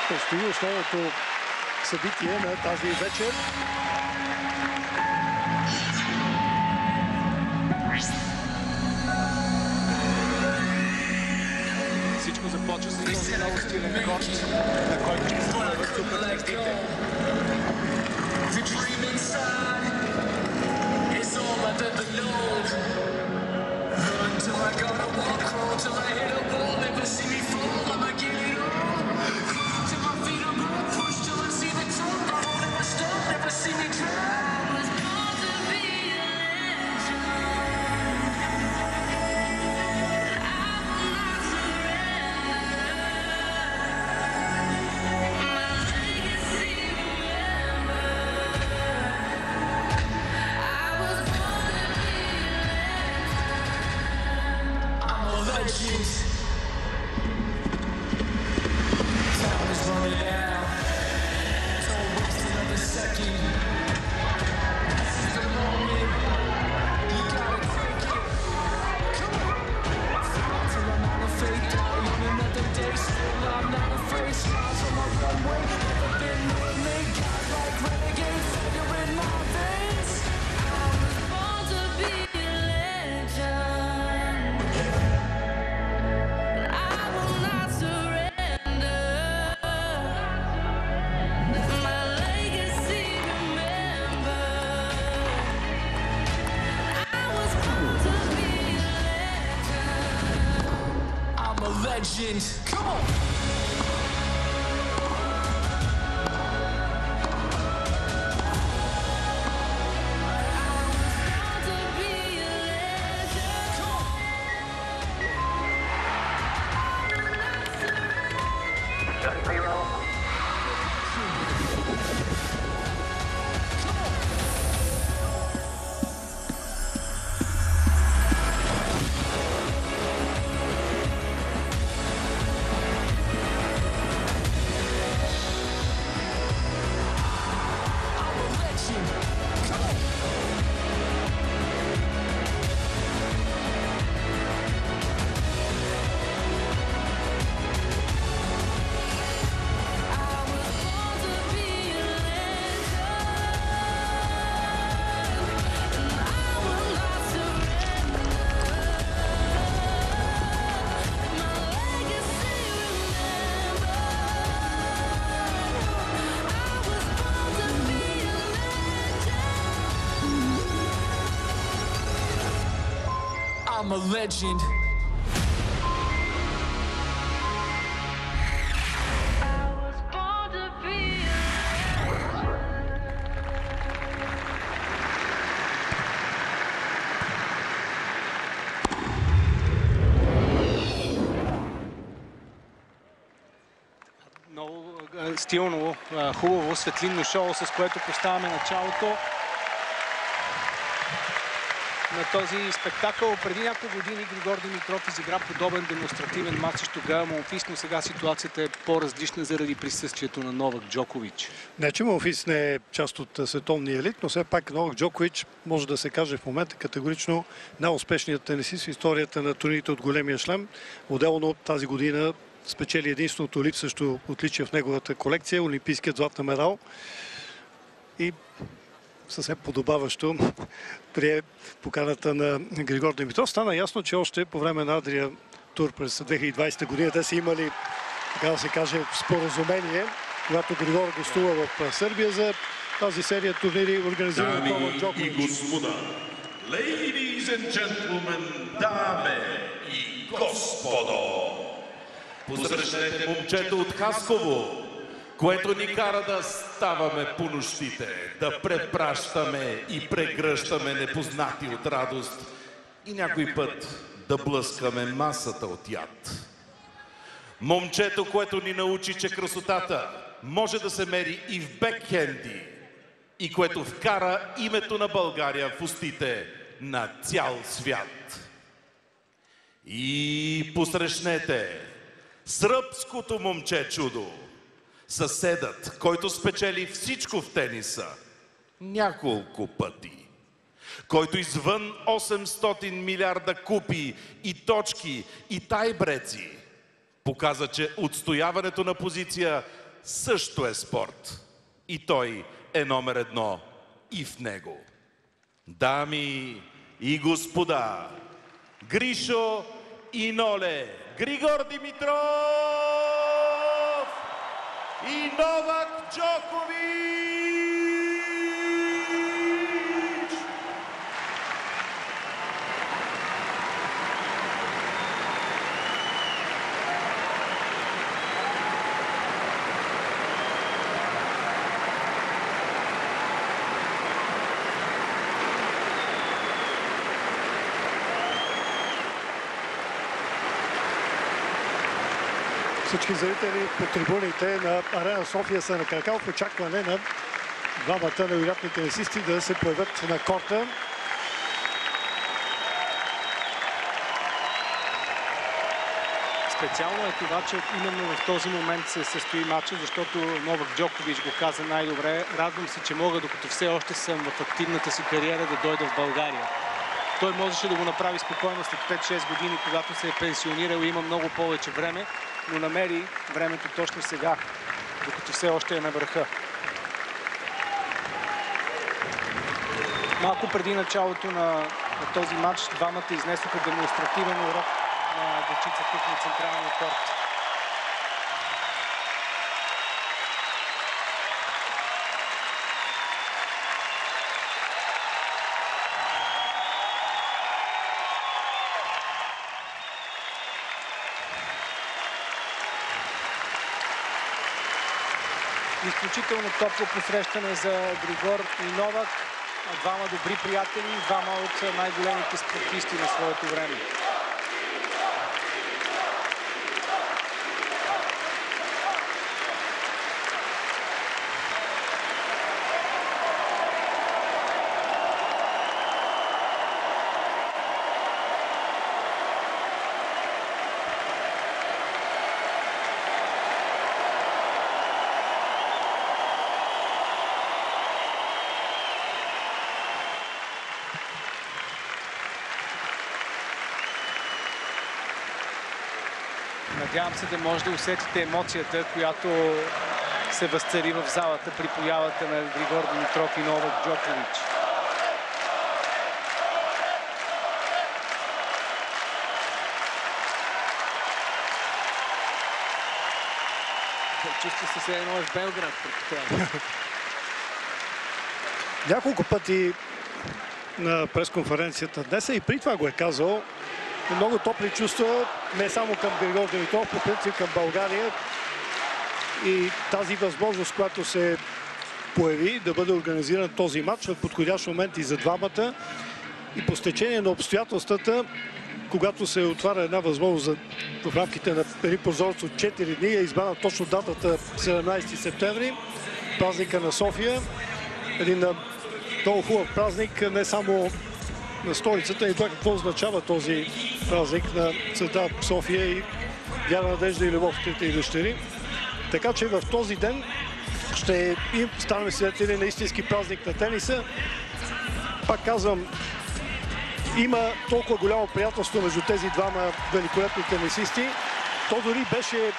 Предстои основното събитие на тази вечер. Всичко започва с този много стилен корт, на който ще се появят суперзвездите. Legend. Come on. I'm a legend. Много стилно, хубаво, светлинно шоу, с което поставяме началото на този спектакъл. Преди няколко години Григор Димитров изигра подобен демонстративен матч срещу Гаел Монфис, но сега ситуацията е по-различна заради присъствието на Новак Джокович. Не, че Монфис не е част от световния елит, но все пак Новак Джокович може да се каже в момента категорично най-успешният тенисист в историята на турнирите от големия шлем. Отделно тази година спечели единственото липсващо отличие в неговата колекция, олимпийският златен медал. И съвсем подобаващо прие поканата на Григор Димитров. Стана ясно, че още по време на Адрия тур през 2020 година те са имали, така да се каже, споразумение, когато Григор гостува в Сърбия за тази серия турнири, организирани от Новак Джокович. Дами и господа, ladies and gentlemen, даме и господо, посрещнете момчето от Хасково, което ни кара да ставаме по нощите, да препращаме и прегръщаме непознати от радост и някой път да блъскаме масата от яд. Момчето, което ни научи, че красотата може да се мери и в бекхенди и което вкара името на България в устите на цял свят. И посрещнете сръбското момче чудо, съседът, който спечели всичко в тениса няколко пъти, който извън 800 милиарда купи и точки и тайбреци показа, че отстояването на позиция също е спорт. И той е номер едно и в него. Дами и господа, Гришо и Ноле, Григор Димитров и Новак Джокович! Всички зрители по трибуните на Арена София са на крака в очакване на двамата невероятни тенисисти да се появят на корта. Специално е това, че именно в този момент се състои матча, защото Новак Джокович го каза най-добре. Радвам се, че мога, докато все още съм в активната си кариера, да дойда в България. Той можеше да го направи спокойно след 5-6 години, когато се е пенсионирал и има много повече време, но намери времето точно сега, докато все още е на върха. Малко преди началото на този матч двамата изнесоха демонстративен урок на дечица тук на централния корт. Изключително топло посрещане за Григор и Новак. Двама добри приятели, двама от най-големите спортисти на своето време. Надявам се да може да усетите емоцията, която се възцари в залата при появата на Григор Димитров и Новак Джокович. Чувства се едно в Белград, предполагам. Няколко пъти на пресконференцията днес и при това го е казал. Много топли чувства, не само към Григор Димитров, по принцип към България. И тази възможност, която се появи да бъде организиран този матч в подходящ момент и за двамата. И по стечение на обстоятелствата, когато се отваря една възможност в рамките на един прозорец от 4 дни, е избрана точно датата 17 септември, празника на София. Един много хубав празник, не само на столицата, и това какво означава този празник на света София и вяра, надежда и любов, трите и дъщери. Така че в този ден ще станем свидетели на истински празник на тениса. Пак казвам, има толкова голямо приятелство между тези двама великолепни тенисисти. То дори беше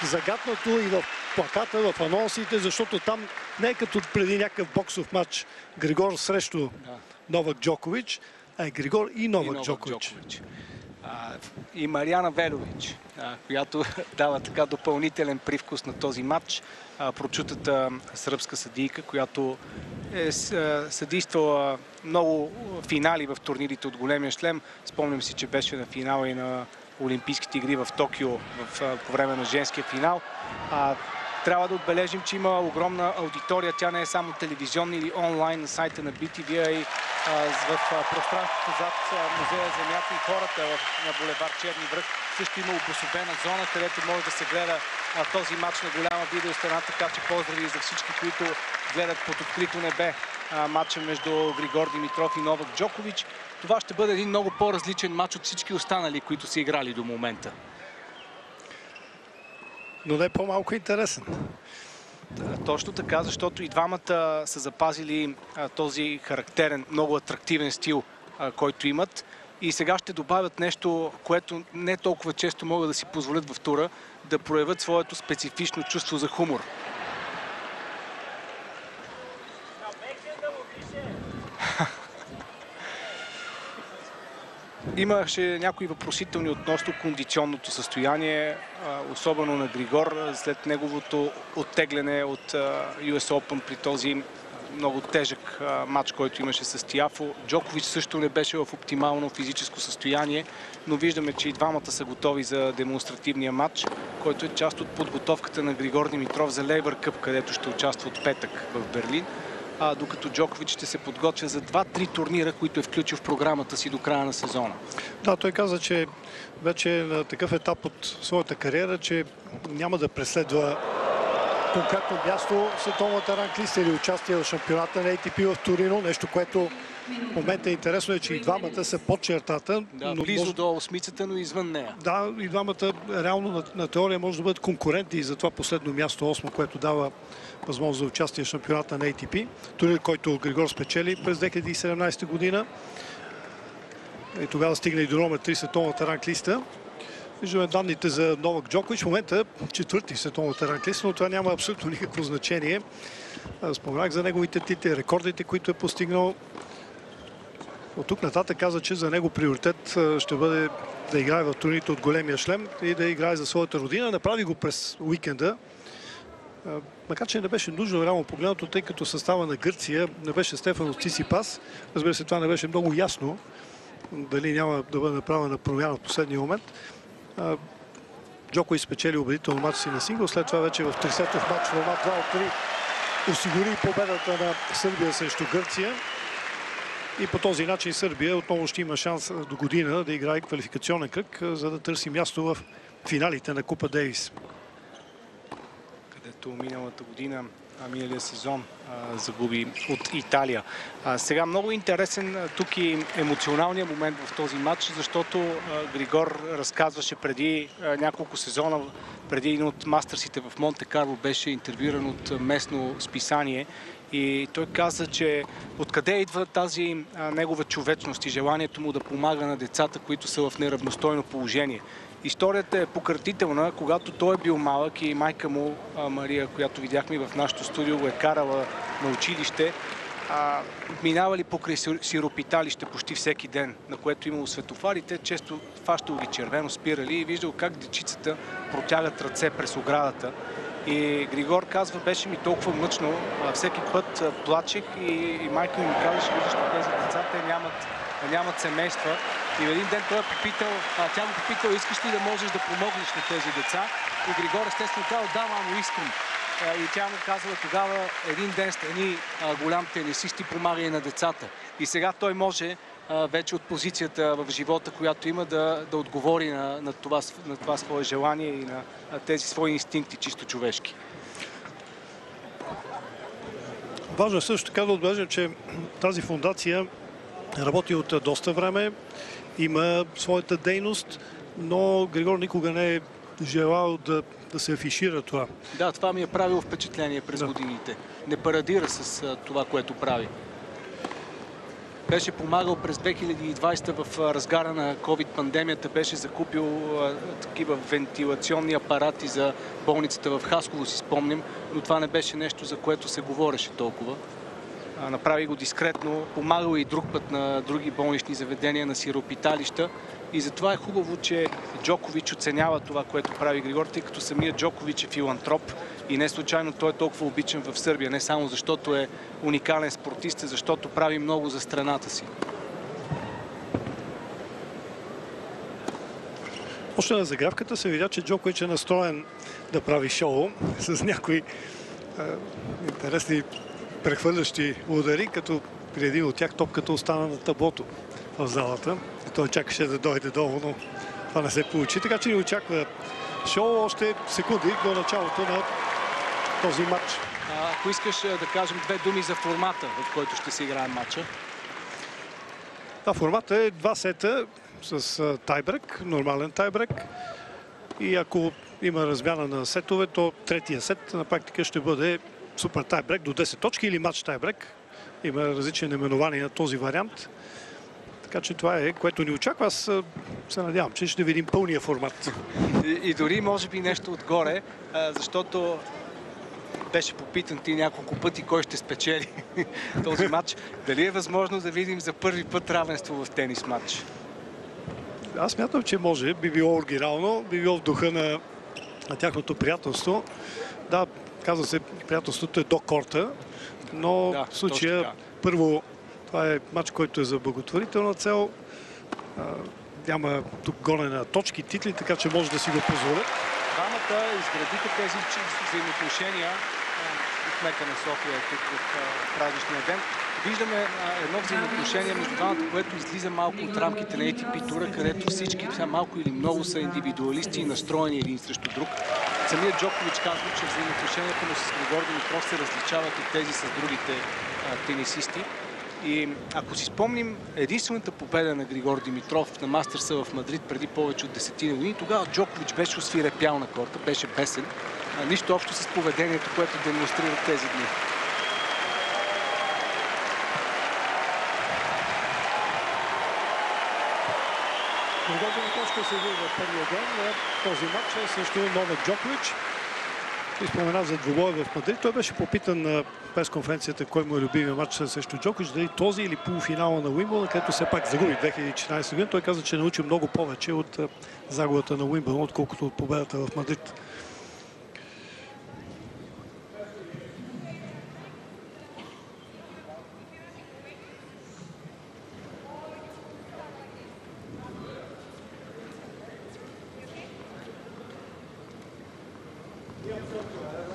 загатнато и в плаката, в анонсите, защото там не е като преди някакъв боксов матч Григор срещу Новак Джокович, а е Григор и Новак Джокович. И Мариана Велович, която дава така допълнителен привкус на този матч. Прочутата сръбска съдийка, която е съдействала много финали в турнирите от големия шлем. Спомням си, че беше на финала и на Олимпийските игри в Токио по време на женския финал. Трябва да отбележим, че има огромна аудитория. Тя не е само телевизионна или онлайн на сайта на BTV, а и в пространството зад музея Земята и хората на булевард Черни връх. Също има обособена зона, където може да се гледа този матч на голяма видеостена, така че поздрави за всички, които гледат под открито небе матча между Григор Димитров и Новак Джокович. Това ще бъде един много по-различен матч от всички останали, които са играли до момента. Но не е по-малко интересен. Точно така, защото и двамата са запазили този характерен, много атрактивен стил, който имат. И сега ще добавят нещо, което не толкова често могат да си позволят в тура. да проявят своето специфично чувство за хумор. Имаше някои въпросителни относно кондиционното състояние, особено на Григор, след неговото оттегляне от US Open при този много тежък матч, който имаше с Тиафо. Джокович също не беше в оптимално физическо състояние, но виждаме, че и двамата са готови за демонстративния матч, който е част от подготовката на Григор Димитров за Лейбър Къп, където ще участва от петък в Берлин. Докато Джокович ще се подготвя за 2-3 турнира, които е включил в програмата си до края на сезона. Да, той каза, че вече е на такъв етап от своята кариера, че няма да преследва конкретно място в световната ранглиста или участие в шампионата на ATP в Торино. Нещо, което в момента е интересно, е, че и двамата са под чертата. Да, близо до осмицата, но извън нея. Да, и двамата реално на теория може да бъдат конкуренти и за това последно място 8, което дава възможност за участие в шампионата на ATP. Турнир, който Григор спечели през 2017 година. И тогава стигна и до номер 3 световната ранглиста. Виждаме данните за Новак Джокович. В момента четвърти в световната ранглиста, но това няма абсолютно никакво значение. Споменах за неговите титли, рекордите, които е постигнал. От тук нататък каза, че за него приоритет ще бъде да играе в турнирите от големия шлем и да играе за своята родина. Направи го през уикенда. Макар че не беше нужно реално погледнато, тъй като състава на Гърция не беше Стефанос Циципас. Разбира се, това не беше много ясно. Дали няма да бъде направена промяна в последния момент. Джокович спечели убедително матч си на сингъл. След това вече в 30-тов матч формат 2 от 3 осигури победата на Сърбия срещу Гърция. И по този начин Сърбия отново ще има шанс до година да играе квалификационен кръг, за да търси място в финалите на Купа Дейвис. Където миналата година, миналия сезон, загуби от Италия. Сега много интересен тук и емоционалният момент в този матч, защото Григор разказваше преди няколко сезона, преди един от мастърсите в Монте Карло, беше интервюиран от местно списание и той каза, че откъде идва тази негова човечност и желанието му да помага на децата, които са в неравностойно положение. Историята е пократителна. Когато той е бил малък и майка му, Мария, която видяхме в нашото студио, го е карала на училище, минавали покрай сиропиталище почти всеки ден, на което имало светофарите, често фащало ги червено, спирали и виждал как дечицата протягат ръце през оградата. И Григор казва, беше ми толкова мъчно, всеки път плачех и майка ми казваше, виждаш, тези деца, те нямат семейства. И един ден той тя го попитала, искаш ли да можеш да помогнеш на тези деца? И Григор естествено казва, да, мамо, искам. И тя му казва, тогава един ден стани голям тенисист и помага и на децата. И сега той може вече от позицията в живота, която има, да отговори на това свое желание и на тези свои инстинкти, чисто човешки. Важно е също така да отбележим, че тази фондация работи от доста време, има своята дейност, но Григор никога не е желал да се афишира това. Да, това ми е правило впечатление през годините. Не парадира с това, което прави. Беше помагал през 2020 в разгара на COVID-пандемията, беше закупил такива вентилационни апарати за болницата в Хасково, си спомням, но това не беше нещо, за което се говореше толкова. Направи го дискретно, помагал и друг път на други болнични заведения, на сиропиталища. И затова е хубаво, че Джокович оценява това, което прави Григор, тъй като самият Джокович е филантроп и не случайно той е толкова обичан в Сърбия. Не само защото е уникален спортист, а защото прави много за страната си. Още на загравката се видя, че Джокович е настроен да прави шоу с някои интересни прехвърлящи удари, като при един от тях топката остана на таблото в залата. Той чакаше да дойде долу, но това не се получи. Така че ни очаква шоу още секунди до началото на този матч. Ако искаш да кажем две думи за формата, в който ще се играе матча. Да, формата е 2 сета с тайбрек, нормален тайбрек. И ако има размяна на сетове, то третия сет на практика ще бъде супер тайбрек до 10 точки или матч тайбрек. Има различни наименования на този вариант. Така че това е, което ни очаква. Аз се надявам, че ще видим пълния формат. И дори може би нещо отгоре, защото беше попитан ти няколко пъти кой ще спечели този матч. Дали е възможно да видим за първи път равенство в тенис матч? Аз смятам, че може. Би било оригинално, би било в духа на тяхното приятелство. Да, казва се, приятелството е до корта, но Да, в случая първо това е матч, който е за благотворителна цел. Няма тук гоне на точки, титли, така че може да си го позволят. Двамата изградиха тези взаимоотношения от мека на София тук в празничния ден. Виждаме едно взаимоотношение между двамата, което излиза малко от рамките на ATP тура, където всички малко или много са индивидуалисти и настроени един срещу друг. Самият Джокович казва, че взаимоотношенията му с Григор Димитров се различават от тези с другите тенисисти. И ако си спомним единствената победа на Григор Димитров на Мастърса в Мадрид преди повече от 10 години, тогава Джокович беше освирепял на корта, беше бесен. Нищо общо с поведението, което демонстрира тези дни. Григор Димитров ще се види в първия ден на този матч срещу Новак Джокович. И спомена за двубой в Мадрид. Той беше попитан на пресконференцията кой му е любимия матч срещу Джокович, дали този или полуфинала на Уимбълдън, където все пак загуби 2014 година. Той каза, че научи много повече от загубата на Уимбълдън, отколкото от победата в Мадрид.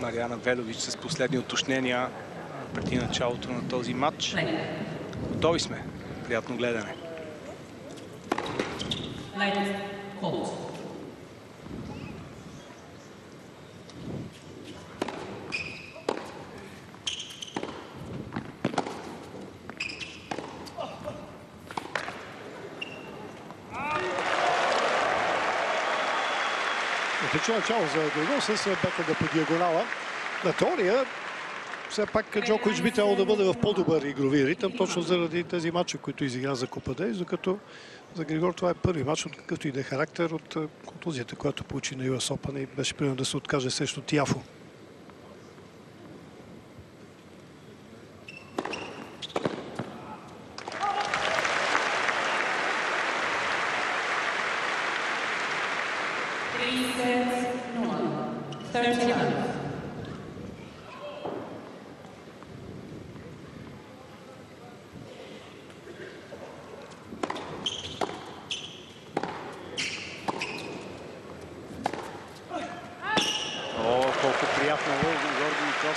Мариана Велович с последни уточнения преди началото на този матч. Готови сме. Приятно гледане. Отлично начало за Григор с бекъда по диагонала. На теория, все пак Джокович би трябвало да бъде в по-добър игрови ритъм, точно заради тези матчи, които изигра за Купа Дейвис, докато за Григор това е първи матч от какъвто и да е характер от контузията, която получи на US Open и беше принуден да се откаже срещу Тиафо.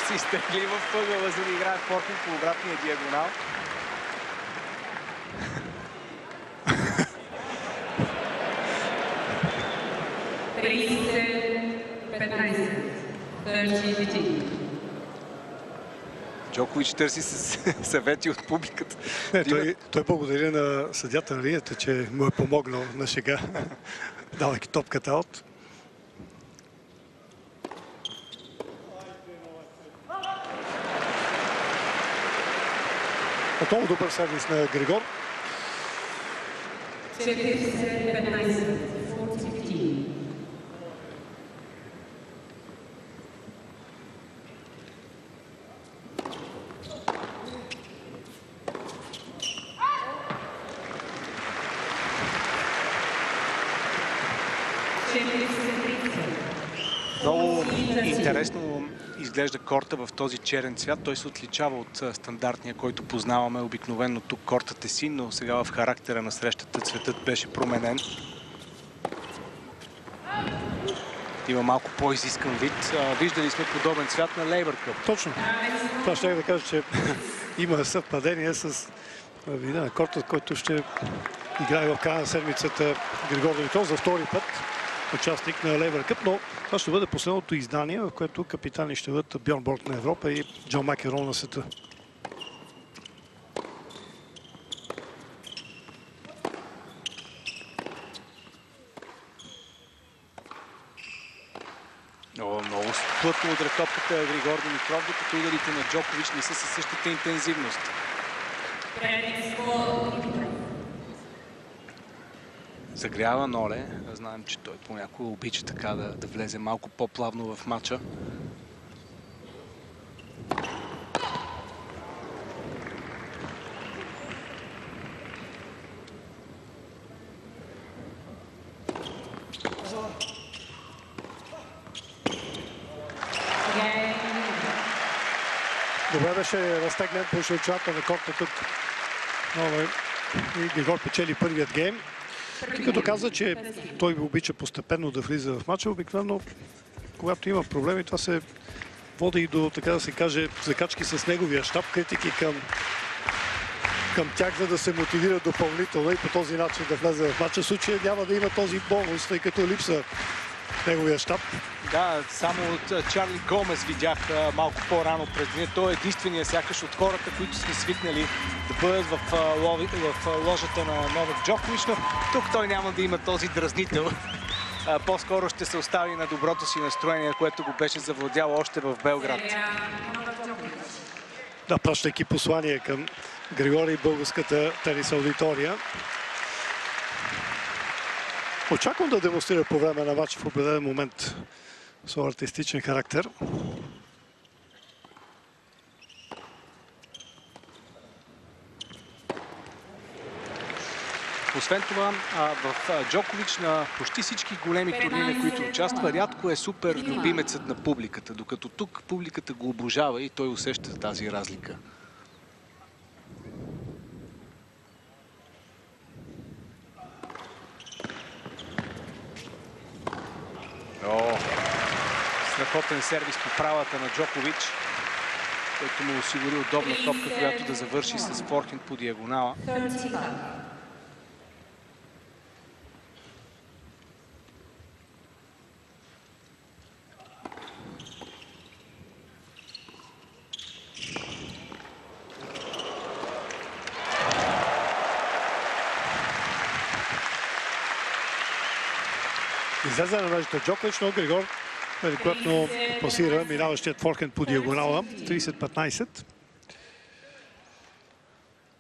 Се изтегли в пъгъла, за да играе форхенд по обратния диагонал. Джокович търси съвети от публиката. Той благодари на съдята на линията, че му е помогнал на шега, давайки топката от. Отново добър сервис на Григор. Много интересно изглежда корта в този черен цвят. Той се отличава от стандартния, който познаваме обикновено. Тук кортът е син, но сега в характера на срещата цветът беше променен. Има малко по-изискан вид. Виждали сме подобен цвят на Лейбър Къп. Точно. Това ще да кажа, че има съвпадение с вида на корта, който ще играе в края на седмицата Григор Димитров за втори път. Участник на Лейбър Къп, но това ще бъде последното издание, в което капитани ще бъдат Бьорн Борг на Европа и Джон Макенрой на света. Много плътно удря топката Григор Димитров, докато ударите на Джокович не са със същата интензивност. загрява Ноле. Знаем, че той понякога обича така да влезе малко по-плавно в матча. Добре беше разтегнен по широчината на корта тук. Ноле и Григор печели първият гейм. И като каза, че той обича постепенно да влиза в матча, обикновено, когато има проблеми, това се води и до, така да се каже, закачки с неговия щаб, критики към тях, за да се мотивира допълнително и по този начин да влезе в матча. В случая няма да има този бонус, тъй като липса неговия щаб. Да, само от Чарли Гомес видях малко по-рано през деня. Той е единствения сякаш от хората, които сме свикнали да бъдат в ложата на Новак Джокович, но тук той няма да има този дразнител. По-скоро ще се остави на доброто си настроение, което го беше завладяло още в Белград. Да, пращайки послание към Григорий и българската тенис аудитория. Очаквам да демонстрира по време на матч в определен момент своя артистичен характер. Освен това, в Джокович на почти всички големи турнири, на които участва, рядко е супер любимецът на публиката, докато тук публиката го обожава и той усеща тази разлика. Страхотен сервис по правата на Джокович, който му осигури удобна топка, която да завърши с форхенд по диагонала. Излезе на мрежата Джокович, но Григор великолепно пасира минаващият форхенд по диагонала. 30-15.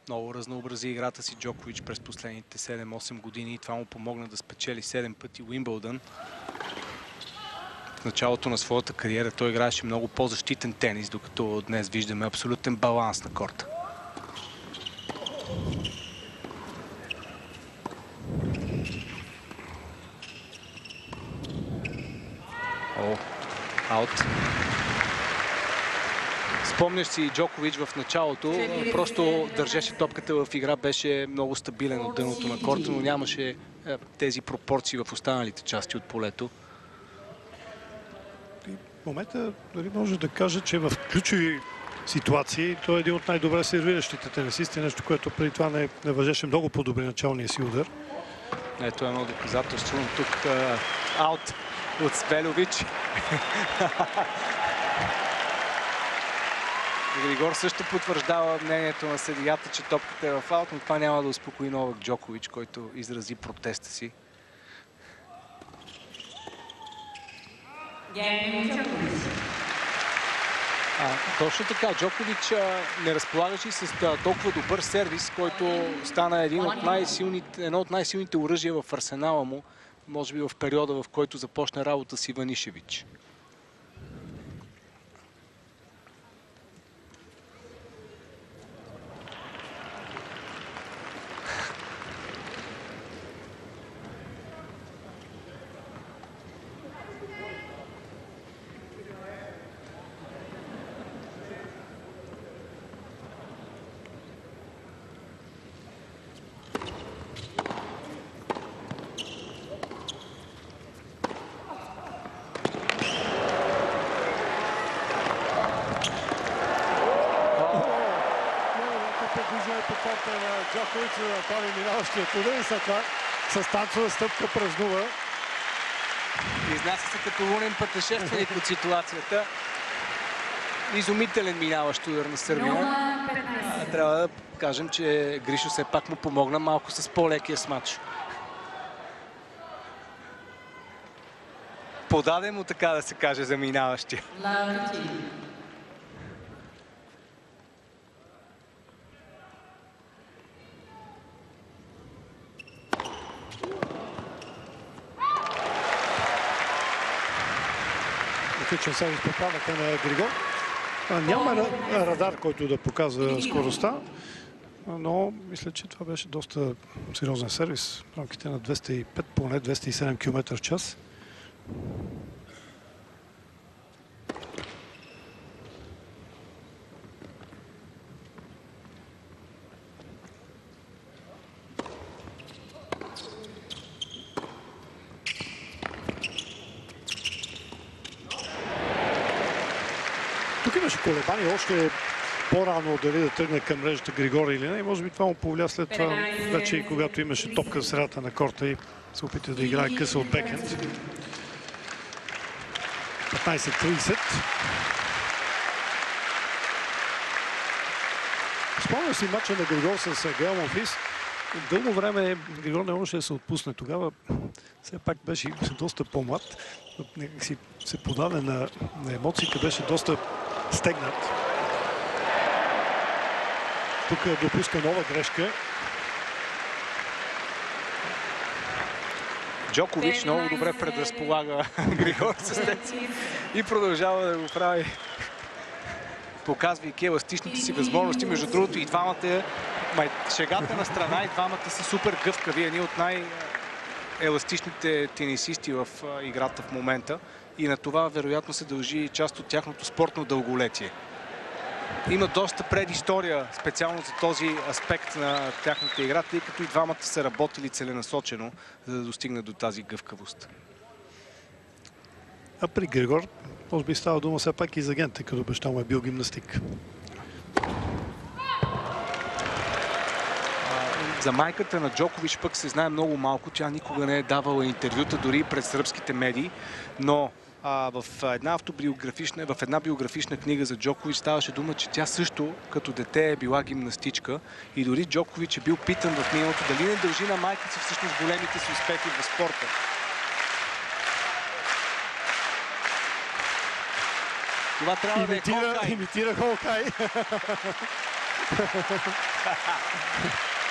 Много разнообрази играта си Джокович през последните 7-8 години и това му помогна да спечели 7 пъти Уимбълдън. В началото на своята кариера той играеше много по-защитен тенис, докато днес виждаме абсолютен баланс на корта. Аут. Спомняш си Джокович в началото, просто държеше топката в игра, беше много стабилен от дъното на корта, но нямаше тези пропорции в останалите части от полето. В момента дори може да кажа, че в ключови ситуации той е един от най-добре сервиращите тенисисти, нещо, което преди това не въжеше много по-добре началния си удар. Ето едно доказателство. Тук аут от Свелович. Григор също потвърждава мнението на съдията, че топката е в аут, но това няма да успокои Новак Джокович, който изрази протеста си. Точно така, Джокович не разполагаше и с толкова добър сервис, който стана едно от най-силните оръжия в арсенала му, може би в периода, в който започна работа с Иванишевич. Джокович да направи минаващия удар и след това с танцова стъпка празнува. Изнася се като лунен пътешественик от ситуацията. Изумителен минаващ удар на Сърбина. Трябва да кажем, че Гришо все пак му помогна малко с по-лекия смач. Подаде му, така да се каже, за минаващия. отличен сервис по правата на Григор. Няма радар, който да показва скоростта, но мисля, че това беше доста сериозен сервис в рамките на 205, поне 207 км в час. Тук имаше колебания още по-рано дали да тръгне към мрежата Григор или не. И може би това му повлия след това, вече и когато имаше топка в средата на корта и се опита да играе къса от бекенд. 15-30. Спомням си матча на Григор с Гейл Монфис. Дълго време Григор не можеше да се отпусне. Тогава все пак беше доста по-млад. Си се подаде на емоциите, беше доста стегнат. Тук допуска нова грешка. Джокович много добре предразполага Григор с тези и продължава да го прави, показвайки еластичните си възможности. Между другото и двамата, шегата на страна, и двамата са супер гъвкави. Едни от най-еластичните тенисисти в играта в момента. И на това вероятно се дължи част от тяхното спортно дълголетие. Има доста предистория специално за този аспект на тяхната игра, тъй като и двамата са работили целенасочено, за да достигнат до тази гъвкавост. А при Григор, може би става дума все пак и за ген, тъй като баща му е бил гимнастик. За майката на Джокович пък се знае много малко. Тя никога не е давала интервюта, дори и пред сръбските медии, но в една биографична книга за Джокович ставаше дума, че тя също като дете е била гимнастичка и дори Джокович е бил питан в миналото дали не дължи на майка си всъщност големите си успехи в спорта. Това трябва да е Холкай. Имитира Холкай.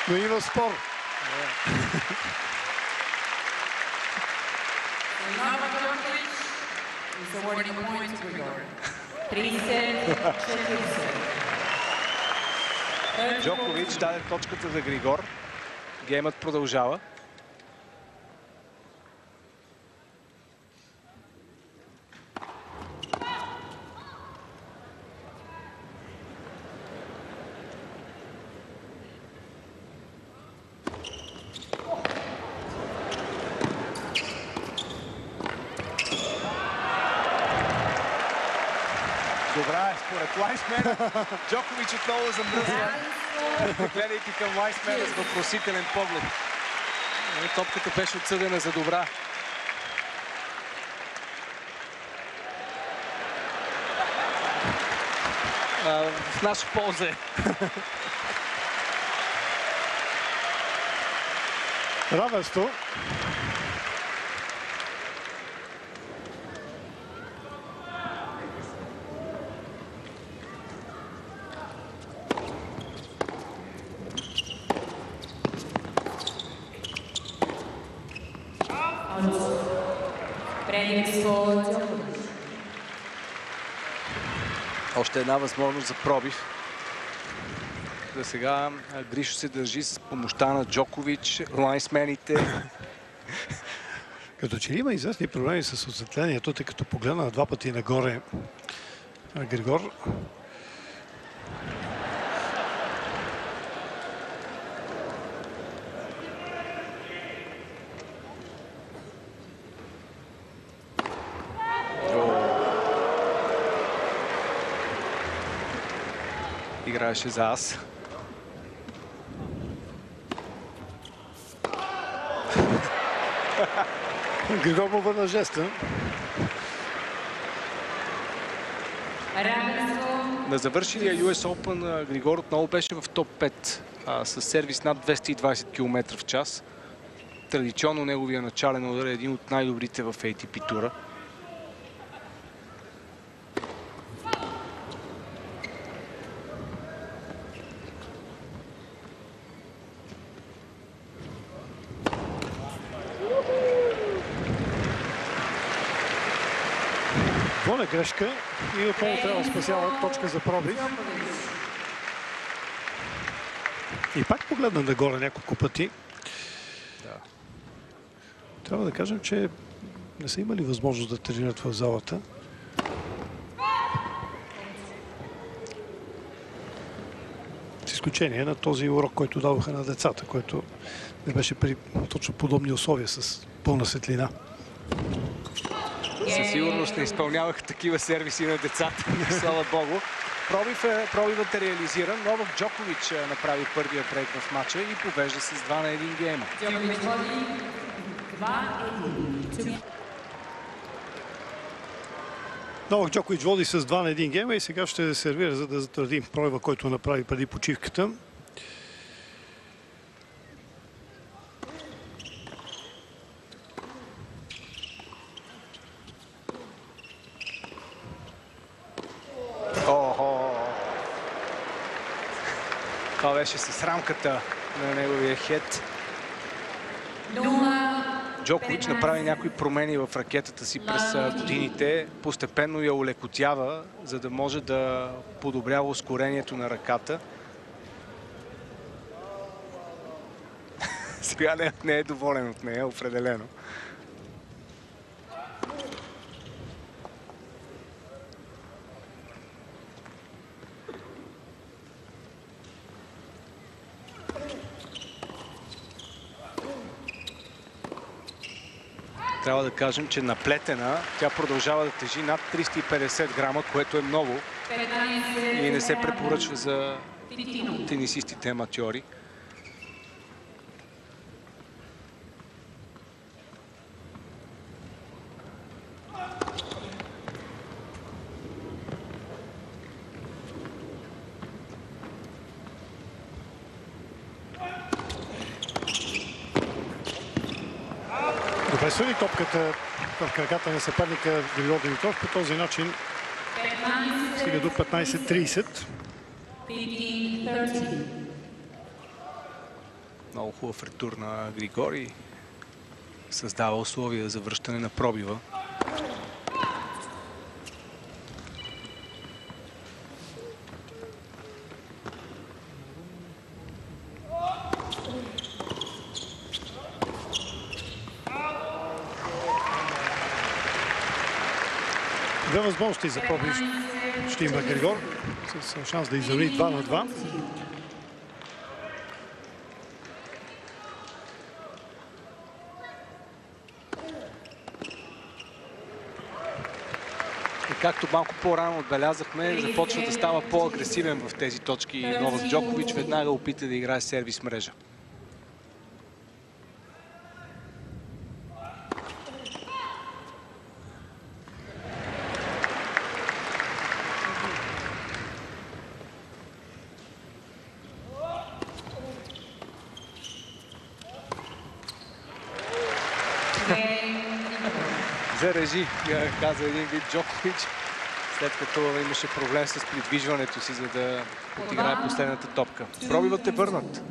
Но има спор. Джокович даде точката за Григор. Геймът продължава. Добра е, според Лайсмена. Джокович отново замръзва, гледайки към Лайсмена с въпросителен поглед. Топката беше отсъдена за добра. В наша полза е. Равенство. Още една възможност за пробив. За сега Гришо се държи с помощта на Джокович, лайнсмените. Като че има известни проблеми с осветлението, тъй като погледна два пъти нагоре Григор. Играеше за ас. Григор му върна жеста. На завършилия US Open Григор отново беше в топ 5 с сервис над 220 км в час. Традиционно неговия начален удар е един от най-добрите в ATP тура. Двойна грешка и отново трябва да спасява точка за пробив. И пак погледна нагоре няколко пъти. Да. Трябва да кажем, че не са имали възможност да тренират в залата. С изключение на този урок, който дадоха на децата, който не беше при точно подобни условия с пълна светлина. Със сигурност не изпълняваха такива сервиси на децата, слава богу. Пробивът е реализиран. Новак Джокович направи първия брейк в матча и повежда с 2-1 гейма. Новак Джокович води с 2-1 гейма и сега ще сервира, за да затвърди пробива, който направи преди почивката. Това беше с рамката на неговия хед. Джокович направи някои промени в ракетата си през годините. Постепенно я олекотява, за да може да подобрява ускорението на ръката. Сега не е доволен от нея, определено. Трябва да кажем, че наплетена тя продължава да тежи над 350 грама, което е много и не се препоръчва за тенисистите аматьори. Добре свали топката в краката на съперника Григор Димитров. По този начин стига до 15-30. Много хубав ретур на Григори. Създава условия за връщане на пробива. Две възможности за пробив ще има Григор, с шанс да изравни 2-2. И както малко по-рано отбелязахме, започва да става по-агресивен в тези точки Новак Джокович. Веднага опита да играе сервис мрежа. Зарежи, каза един вид Джокович, след като имаше проблем с придвижването си, за да отиграе последната топка. Пробивът е върнат.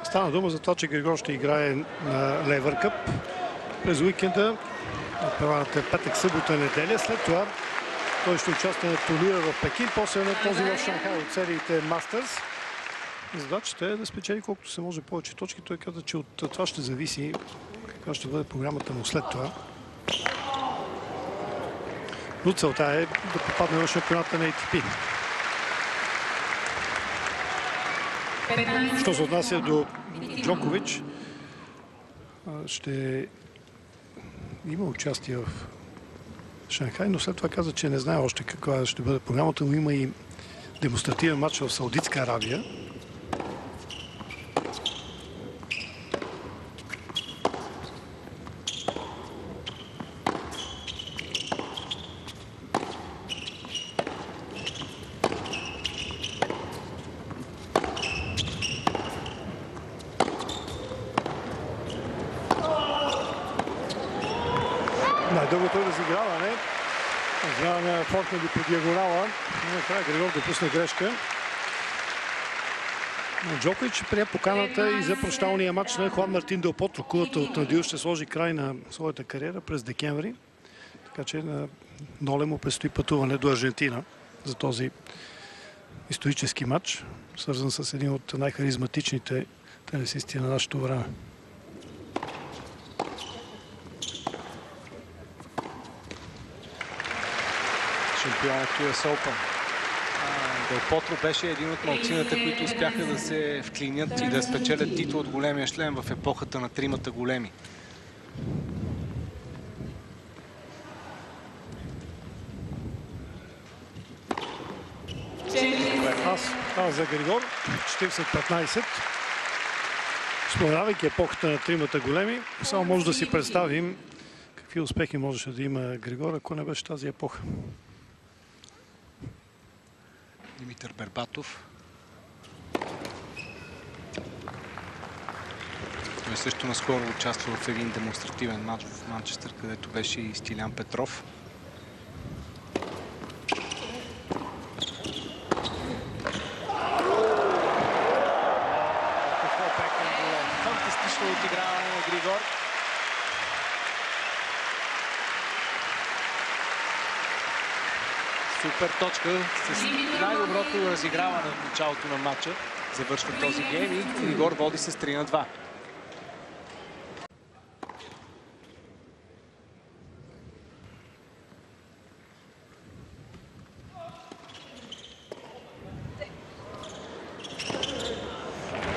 Стана дума за това, че Григор ще играе на Левър Къп през уикенда. Предаваната петък, събота, неделя. След това той ще участва на турнира в Пекин, после на този в Шанхай от сериите Мастърс. Задачата е да спечели колкото се може повече точки. Той каза, че от това ще зависи каква ще бъде програмата му след това. Но целта е да попадне на шампионата на ATP. Що се отнася до Джокович, ще има участие в Шанхай, но след това каза, че не знае още каква ще бъде програмата, но има и демонстративен матч в Саудитска Арабия. Най-дългото е разиграване. Разиграване фортнали по диагонала. Накрая Григор допусна грешка. Джокович прие поканата и за прощалния матч на Хуан Мартин Дел Потро. Кулата от Надил ще сложи край на своята кариера през декември. Така че на Ноле му предстои пътуване до Аржентина за този исторически матч, свързан с един от най-харизматичните тенисисти на нашето време. Шампионът US Open. Дел Потро беше един от малцината, които успяха да се вклинят и да спечелят титул от големия шлем в епохата на тримата големи. Аз за Григор 40-15. Споменавайки епохата на тримата големи, само може да си представим какви успехи можеше да има Григор, ако не беше тази епоха. Димитър Бербатов. Той също наскоро участва в един демонстративен матч в Манчестър, където беше и Стилян Петров. Фантастично отиграване на Григор. Супер точка с най-доброто разиграване в началото на матча. Завършва този гейм и Григор води с 3-2.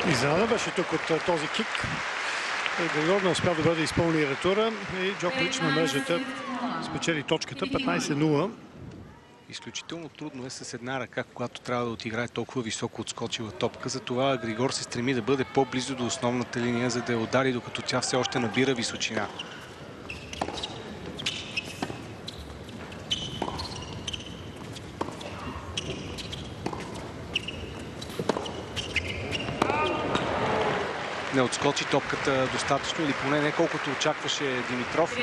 Изненада беше тук от този кик. Григор не успя добре да изпълни ретура и Джокович на мрежата спечели точката 15-0. Изключително трудно е с една ръка, когато трябва да отиграе толкова високо отскочила топка. Затова Григор се стреми да бъде по-близо до основната линия, за да я удари, докато тя все още набира височина. Не отскочи топката достатъчно или поне не колкото очакваше Димитров.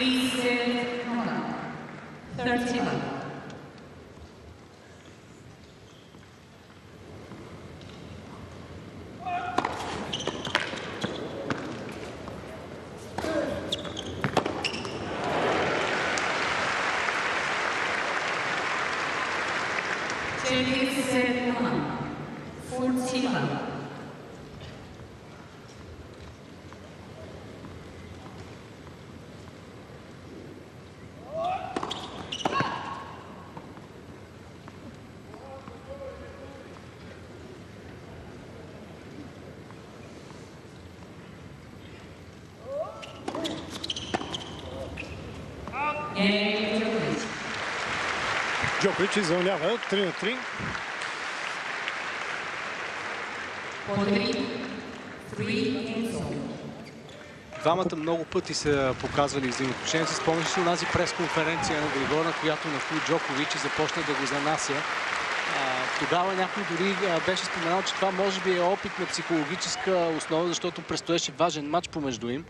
Джокович изпълнява 3-3. Двамата много пъти са показвали взаимоотношения. Си спомняш си онази пресконференция на Григор, на която нахлу Джокович и започна да го занася. Тогава някой дори беше споменал, че това може би е опит на психологическа основа, защото предстоеше важен матч помежду им.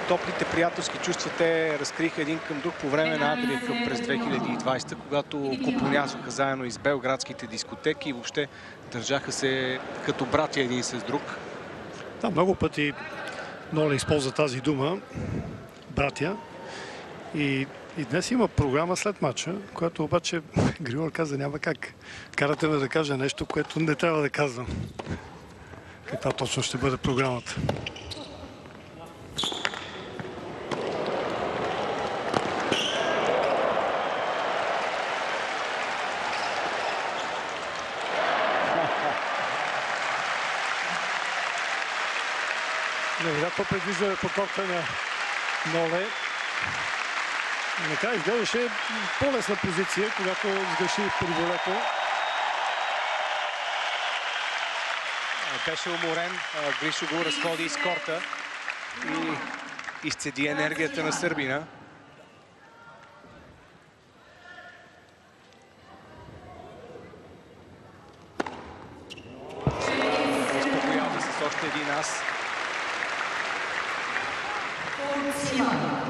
Топлите приятелски чувства те разкриха един към друг по време на Адриа Къп през 2020, когато купонясваха заедно из белградските дискотеки и въобще държаха се като братя един с друг. Да, много пъти Ноле използва тази дума, братя. И днес има програма след матча, която обаче Григор каза няма как. Карате ме да кажа нещо, което не трябва да казвам. Каква точно ще бъде програмата? Невероятно предвиждане по торта на Ноле. Накрая изглеждаше по-лесна позиция, когато сгреши при волето. Беше уморен. Гришо го разходи из корта и изцеди енергията на сърбина. Успокоява с още един ас.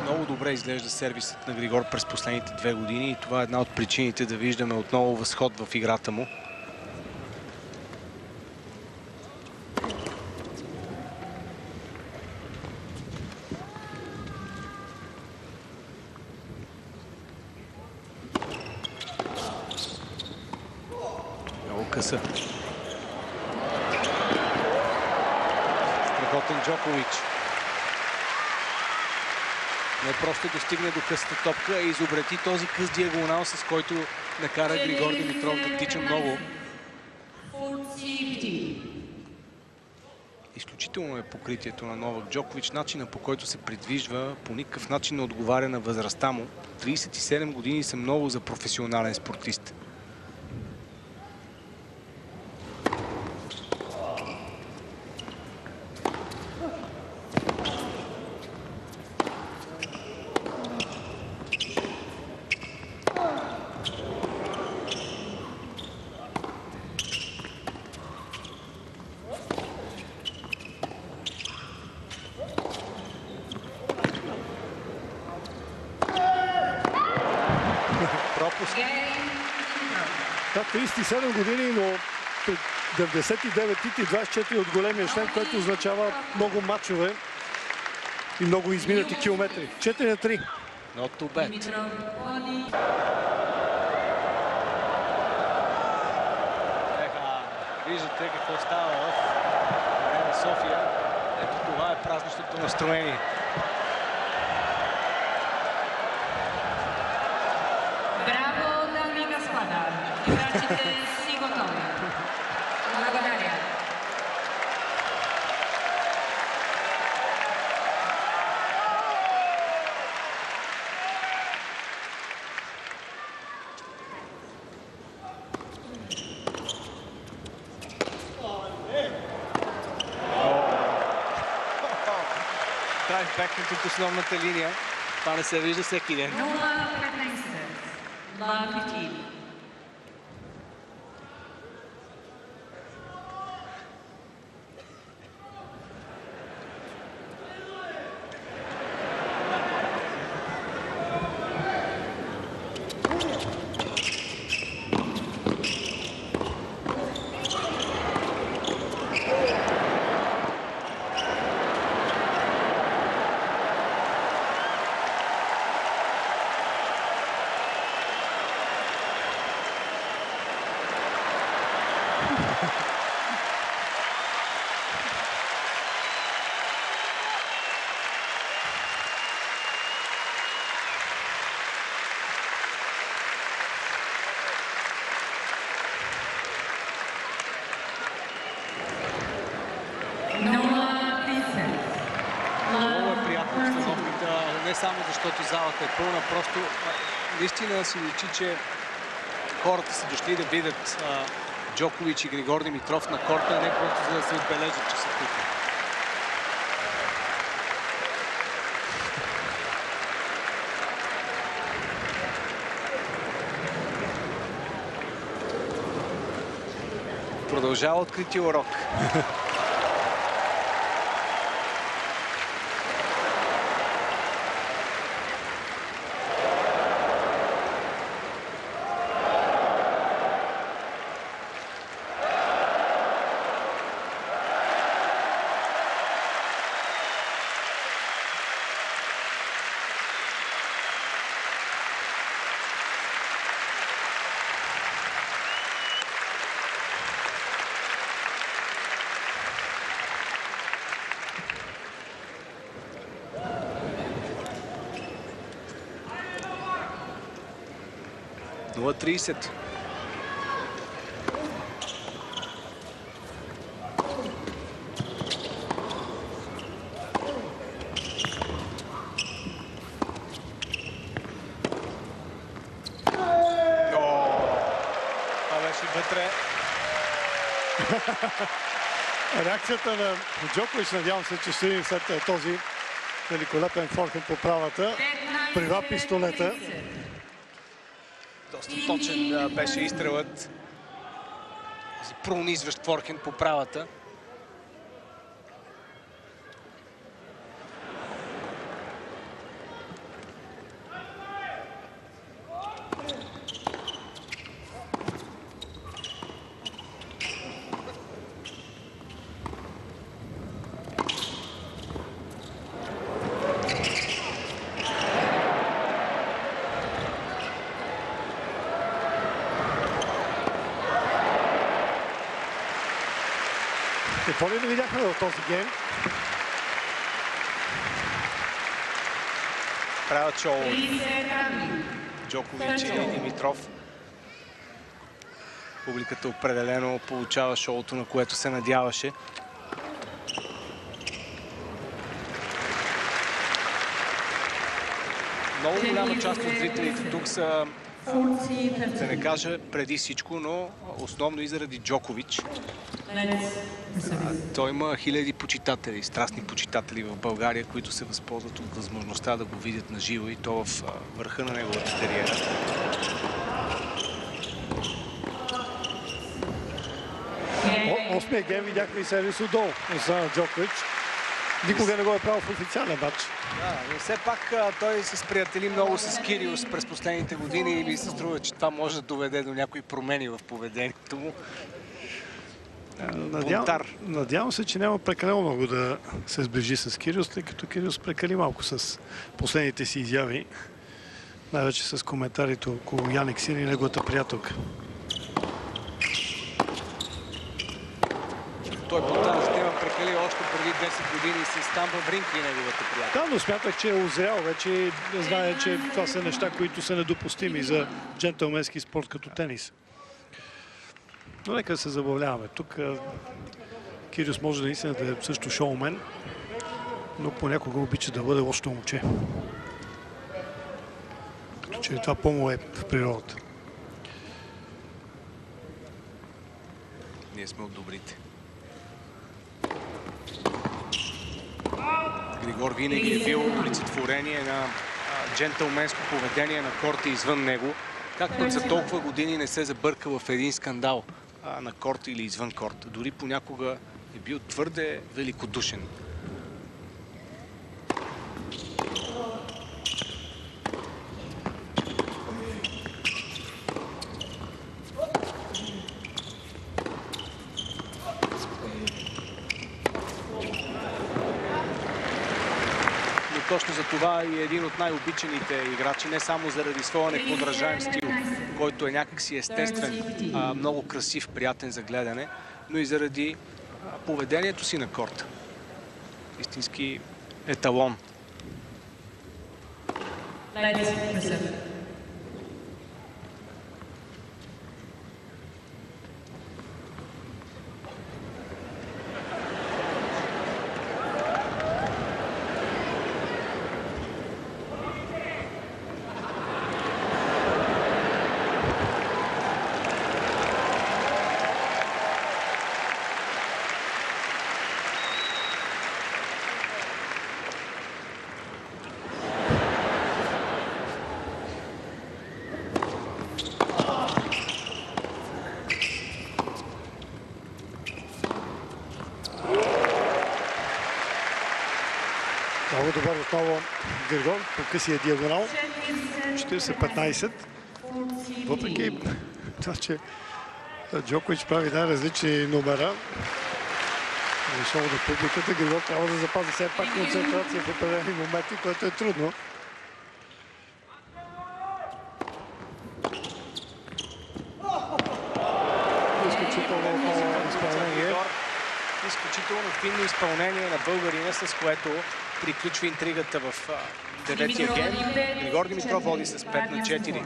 Много добре изглежда сервисът на Григор през последните 2 години и това е една от причините да виждаме отново възход в играта му. Много къса. Страхотен Джокович. Не просто достигне до късата топка, а изобрети този къс диагонал, с който накара Григор Димитров да тича много. Изключително е покритието на Новак Джокович. Начина, по който се придвижва, по никакъв начин не отговаря на възрастта му. 37 години са много за професионален спортист. Да, 37 години, но 99 титли, 24 от големия шлем, което означава много мачове и много изминати километри. 4-3. Not too bad. Виждате какво става в Арена София. Ето това е празничното настроение. Браво, дами и господа! Играчите си готови. Благодаря. Драйв бекнат от основната линия. Това не се вижда всеки ден. 0-15. Лав-15. Много е приятна обстановката, не само защото залата е пълна, просто наистина си личи, че хората са дошли да видят Джокович и Григор Димитров на корта, а не просто за да се отбележат, че са тук. Продължава открития урок. Нова 30. Това беше вътре. Реакцията на Джокович, надявам се, че ще видим след този великолепен форхенд по правата. Прива пистолета. Доста точен беше изстрелът. Пронизващ форхенд по правата. Какво ли да видяхме в този гейм? Правят шоу Джокович и Димитров. Публиката определено получава шоуто, на което се надяваше. Много голяма част от зрителите тук са, да не кажа преди всичко, но основно и заради Джокович. Той има хиляди почитатели, страстни почитатели в България, които се възползват от възможността да го видят на живо и то в върха на неговата кариера. Осмия гейм видяхме и сервис отдолу за Джокович. Никога не го е правил в официален матч. Да, но все пак той се сприятели много с Кириос през последните години и ми се струва, че това може да доведе до някои промени в поведението му. Надявам се, че няма прекалено много да се сближи с Кириос, тъй като Кириос прекали малко с последните си изяви. Най-вече с коментарите около Яник Син и неговата приятелка. Той Ботанов има прекали още преди 10 години с Тамба Бринки и неговата приятелка. Да, но смятах, че е озрял вече. Знае, че това са неща, които са недопустими за джентълменски спорт като тенис. Но нека се забавляваме. Тук Кириос може наистина да е също шоумен, но понякога обича да бъде лошо момче. Като че това по-му е в природата. Ние сме от добрите. Григор винаги е бил олицетворение на джентълменско поведение на корта извън него. Как път за толкова години не се забърка в един скандал на корта или извън корта. Дори понякога е бил твърде великодушен. Точно за това и един от най-обичаните играчи, не само заради своя неподражаем стил, който е някакси естествен, много красив, приятен за гледане, но и заради поведението си на корта. Истински еталон. Много добър отново Григор по късия диагонал. 40-15. Въпреки това, че Джокович прави най-различни номера, шоу на публиката, Григор трябва да запази все пак концентрация в определени моменти, което е трудно. Изключително финно изпълнение на българина, с което приключва интригата в деветия гейм. Григор Димитров води с 5-4.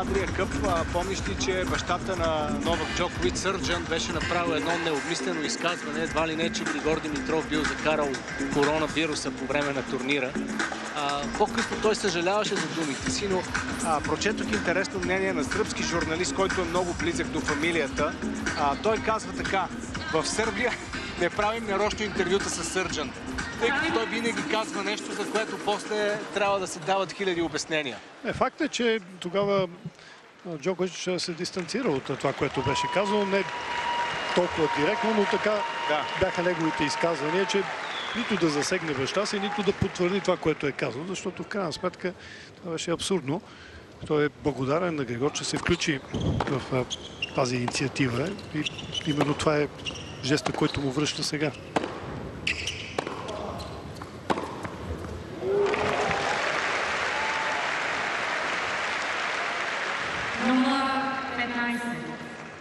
Адрия Къп, помниш ли, че бащата на Новак Джокович, Сърджан, беше направил едно необмислено изказване, едва ли не, че Григор Димитров бил закарал коронавируса по време на турнира. По-късно той съжаляваше за думите си, но прочетох интересно мнение на сръбски журналист, който е много близък до фамилията. Той казва така: в Сърбия не правим нарочно интервюта с Сърджан, тъй като той винаги казва нещо, за което после трябва да се дават хиляди обяснения. Факт е, че тогава Джокович се дистанцира от това, което беше казано. Не толкова директно, но така бяха неговите изказвания, че нито да засегне баща си, нито да потвърди това, което е казал, защото в крайна сметка това беше абсурдно. Той е благодарен на Григор, че се включи в тази инициатива и именно това е жеста, който му връща сега.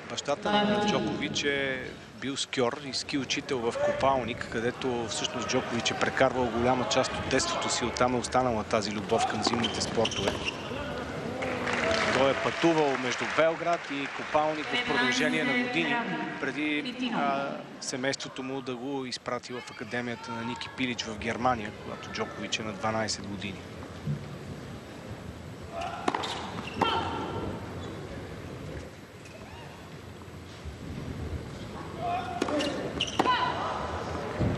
Бащата на Джокович е бил скьор и ски учител в Копалник, където всъщност Джокович е прекарвал голяма част от детството си. Оттам е останала тази любов към зимните спортове. Той е пътувал между Белград и Копалник в продължение на години, преди семейството му да го изпрати в академията на Ники Пилич в Германия, когато Джокович е на 12 години.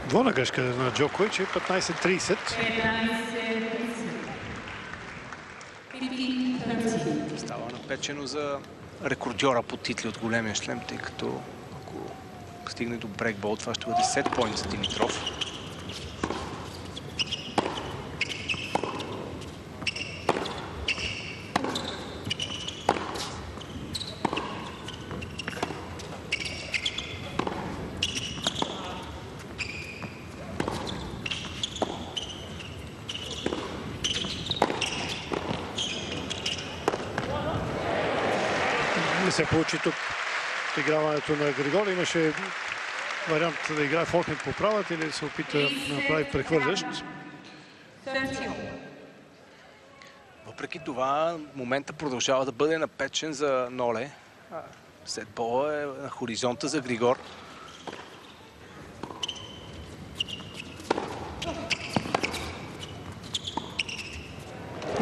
Двойна грешка на Джокович е 15-30. Става напечено за рекордьора по титли от големия шлем, тъй като ако стигне до брейкбол, това ще бъде сет поинт за Димитров. Не се получи тук в играването на Григор. Имаше вариант да играе форхенд по правата или да се опита да направи прехвърлящ. Въпреки това, момента продължава да бъде напечен за Ноле. Сетбола е на хоризонта за Григор.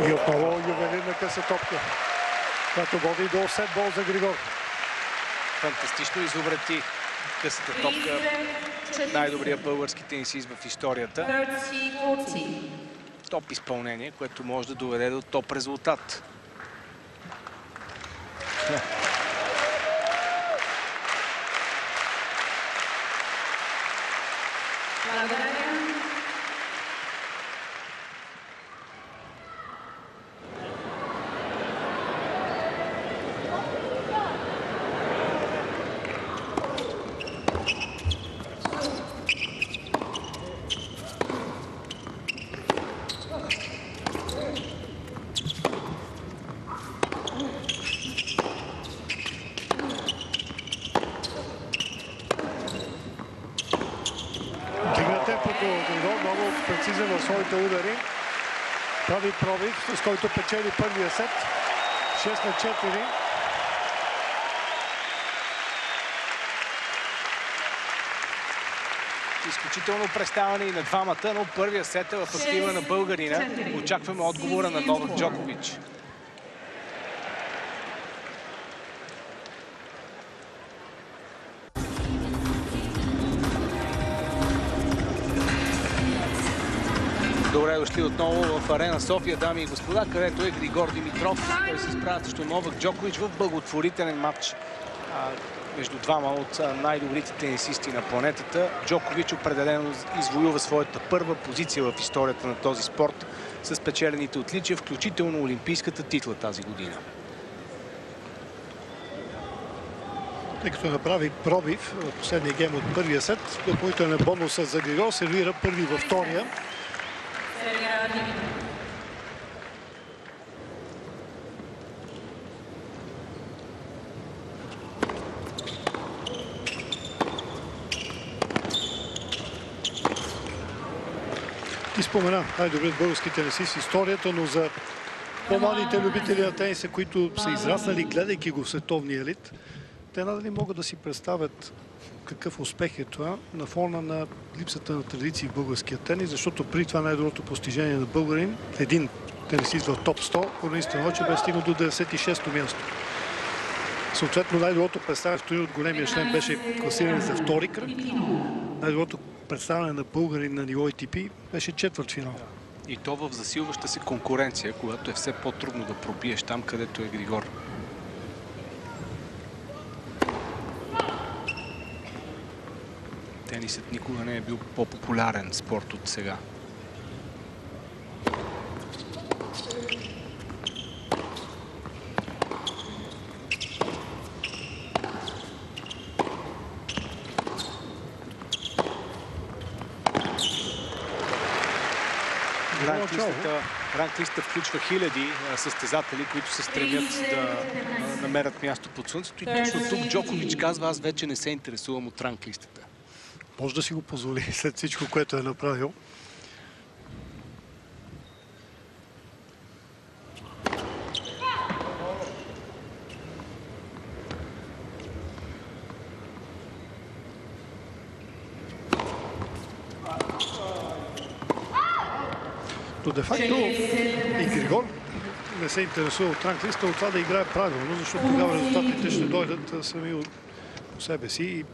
И отново ювелирна къса топка, която води до сетбол за Григор. Фантастично изобрети късата топка. Най-добрият български тенисист в историята. Топ изпълнение, което може да доведе до топ резултат. Удари. Прави пробив, с който печели първия сет. 6-4. Изключително представяне и на двамата, но първия сет е в актива на българина. Очакваме отговора на Новак Джокович. Добре дошли отново в Арена София, дами и господа, където е Григор Димитров. Той се справя срещу Новак Джокович в благотворителен матч между двама от най-добрите тенисисти на планетата. Джокович определено извоюва своята първа позиция в историята на този спорт с печелените отличия, включително олимпийската титла тази година. Тъй като направи пробив в последния гейм от първия сет, допълнителен бонус за Григор, сервира първи във втория. Ти спомена най-добрият български тенисист в историята, но за по-младите любители на тениса, които са израснали, гледайки го в световния елит, те надали могат да си представят какъв успех е това на фона на липсата на традиции в българския тенис, защото при това най-доброто постижение на българин, един тенисист в топ 100, Корнелий Станойчев бе стигнал до 96-то място. Съответно, най-доброто представяне в турнир от големия член беше класиране за втори кръг. Най-доброто представяне на българин на ниво ATP беше четвъртфинал. И то в засилваща се конкуренция, когато е все по-трудно да пробиеш там, където е Григор. Тенисът никога не е бил по-популярен спорт от сега. Ранглистата включва хиляди състезатели, които се стремят да намерят място под слънцето. И точно тук Джокович казва: аз вече не се интересувам от ранглистата. Може да си го позволи след всичко, което е направил. Но де-факто и Григор не се интересува от ранглиста, от това да играе правилно, защото тогава резултатите ще дойдат сами по себе си. И,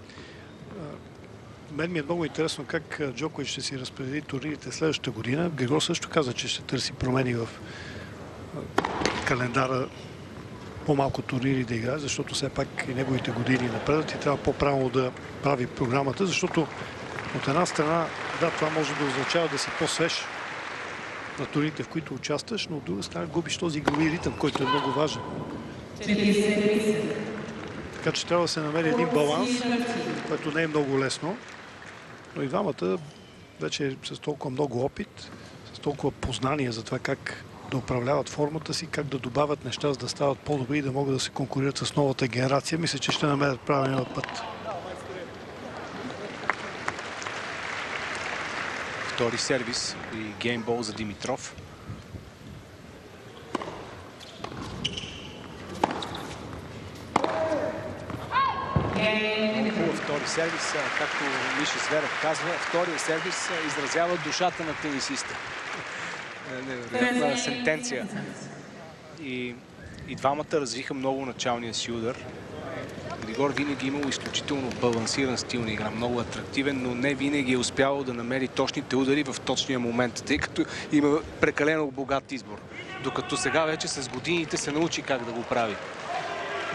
мен ми е много интересно как Джокович ще си разпредели турнирите следващата година. Григор също каза, че ще търси промени в календара, по-малко турнири да играе, защото все пак и неговите години напредат и трябва по-правилно да прави програмата, защото от една страна, да, това може да означава да си по-свеж на турнирите, в които участваш, но от друга страна губиш този игрови ритъм, който е много важен. Така че трябва да се намери един баланс, който не е много лесно. Но и двамата вече с толкова много опит, с толкова познание за това как да управляват формата си, как да добавят неща, за да стават по-добри и да могат да се конкурират с новата генерация. Мисля, че ще намерят правилния път. Втори сервис и геймбол за Димитров. Втори сервис, както Миша Зверев казва, втория сервис изразява душата на тенисиста. Невероятна сентенция. И двамата развиха много началния си удар. Григор винаги имал изключително балансиран стил на игра, много атрактивен, но не винаги е успявал да намери точните удари в точния момент, тъй като има прекалено богат избор. Докато сега вече с годините се научи как да го прави.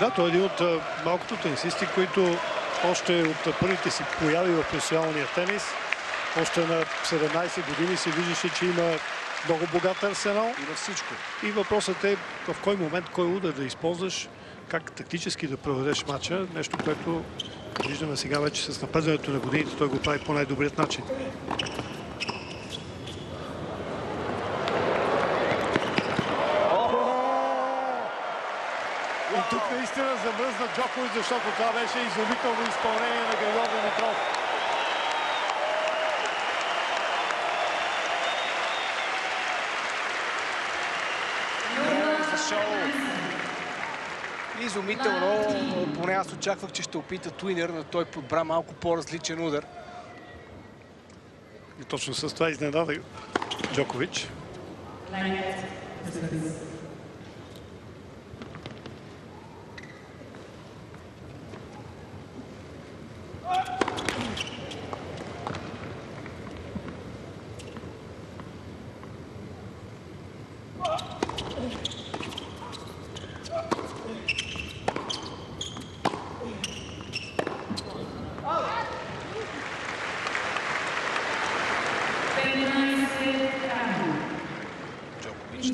Да, той е един от малкото тенисисти, които още от първите си появи в професионалния тенис, още на 17 години се виждаше, че има много богат арсенал. И във всичко. И въпросът е в кой момент, кой удар да използваш, как тактически да проведеш матча. Нещо, което виждаме сега вече с напредването на годините. Той го прави по най-добрият начин. И тук наистина замръзна Джокович, защото това беше изумително изпълнение на Григор Димитров. Изумително, поне аз очаквах, че ще опита Туинер, но той подбра малко по-различен удар. И точно с това изненада Джокович.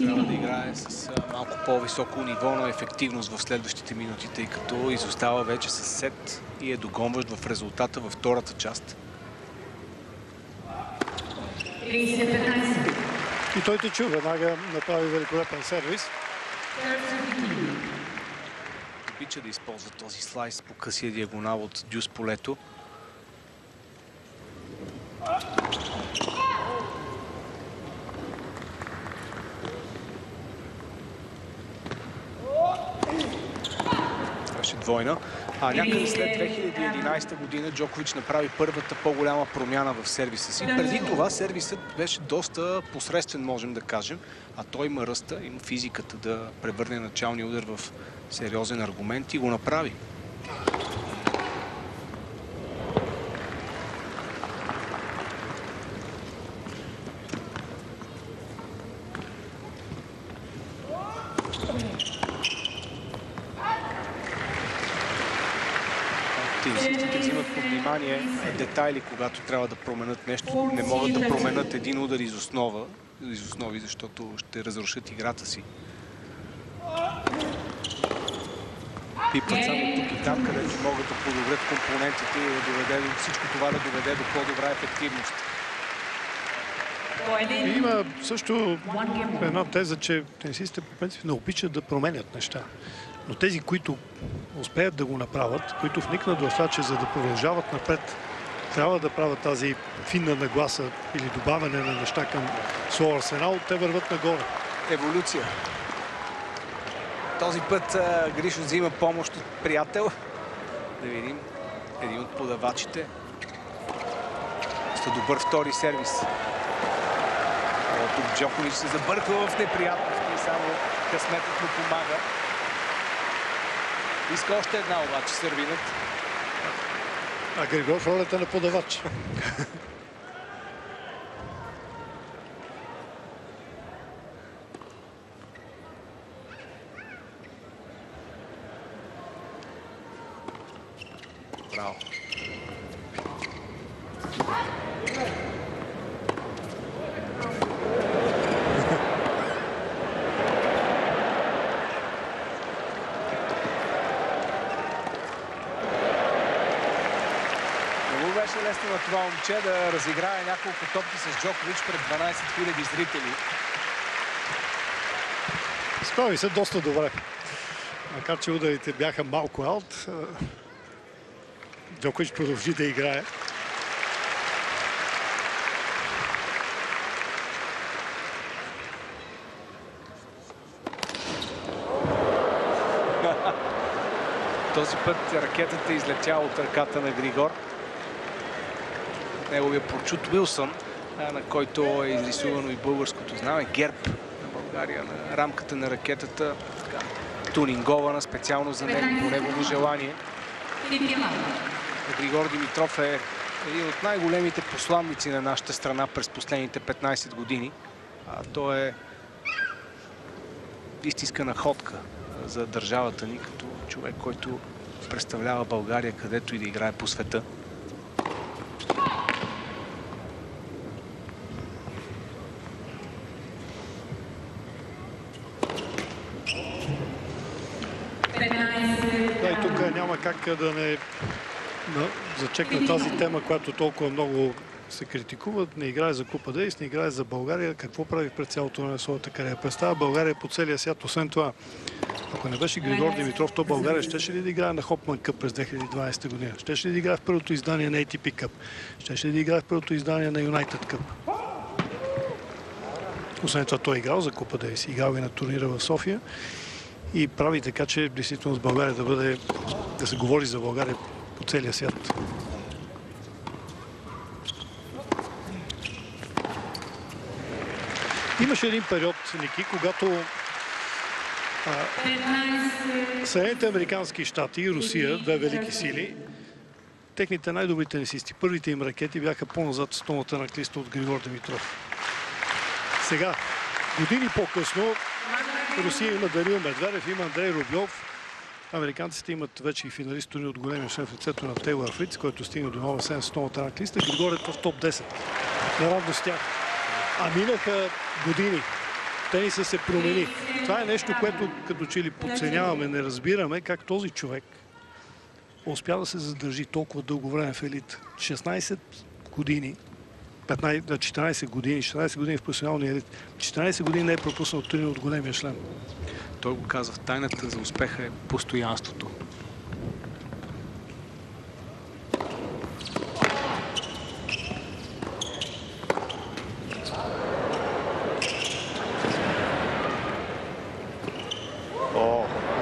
Трябва да играе с малко по-високо ниво на ефективност в следващите минути, тъй като изостава вече с сет и е догонващ в резултата във втората част. И той те чу, веднага направи великолепен сервис. Обича да използва този слайс по късия диагонал от дюс полето. Двойна. Някъде след 2011 година Джокович направи първата по-голяма промяна в сервиса си. Преди това сервисът беше доста посредствен, можем да кажем, а той има ръста, има физиката да превърне началния удар в сериозен аргумент и го направи. тенисистите взимат под внимание детайли, когато трябва да променят нещо. Не могат да променят един удар из основи, защото ще разрушат играта си. Пипат само тук и там, където могат да подобрят компонентите и да доведе до всичко това да доведе до по-добра ефективност. Има също една теза, че тенисистите по принцип не обичат да променят неща. Но тези, които успеят да го направят, които вникнат в това, че за да продължават напред, трябва да правят тази финна нагласа или добавяне на неща към своя арсенал, те върват нагоре. Еволюция. Този път Гришо взима помощ от приятел. Да видим един от подавачите. Сте добър втори сервис. Тук Джокович се забърква в неприятности и само късметът му помага. Иска още една обаче сървинът. А Григор в ролята на подавач. Браво. Беше лесно на това момче да разиграе няколко топки с Джокович пред 12 000 зрители. Справи се доста добре. Макар че ударите бяха малко аут, Джокович продължи да играе. Този път ракетата излетяла от ръката на Григор. Неговия прочут Уилсън, на който е изрисувано и българското знаме, герб на България на рамката на ракетата, така, тунингована специално за него, по негово желание. Григор Димитров е един от най-големите посланници на нашата страна през последните 15 години. Той е истинска находка за държавата ни, като човек, който представлява България където и да играе по света. Да, и тук няма как да не зачекна тази тема, която толкова много се критикуват. Не играе за Купа Дейвис, не играе за България. Какво прави през цялото на своята кариера? Представя България по целия свят. Освен това, ако не беше Григор Димитров, то България щеше ли да играе на Хопман Къп през 2012 година? Щеше ли да играе в първото издание на ATP Къп? Щеше ли да играе в първото издание на Юнайтед Къп? Освен това, той е играл за Купа Дейвис. Играл и на турнира в София. И прави така, че действително с България да се говори за България по целия свят. Имаше един период, Ники, когато Съединените американски щати и Русия, две велики сили, техните най-добри тенисисти, първите им ракети бяха по-назад с томата на клиста от Григор Димитров. Сега, години по-късно, Русия има Данил Медведев, има Андрей Рублев. Американците имат вече и финалисти от големия шлем в лицето на Тейлор Фриц, който стигна до нова 700 ранглиста. Григор е в топ 10. Наравно с тях. А минаха години. Тенисът се промени. Това е нещо, което като че ли подценяваме, не разбираме как този човек успя да се задържи толкова дълго време в елит. 16 години. 14 години в професионалния елит. 14 години не е пропуснал турнир от големия шлем. Той го казва, тайната за успеха е постоянството.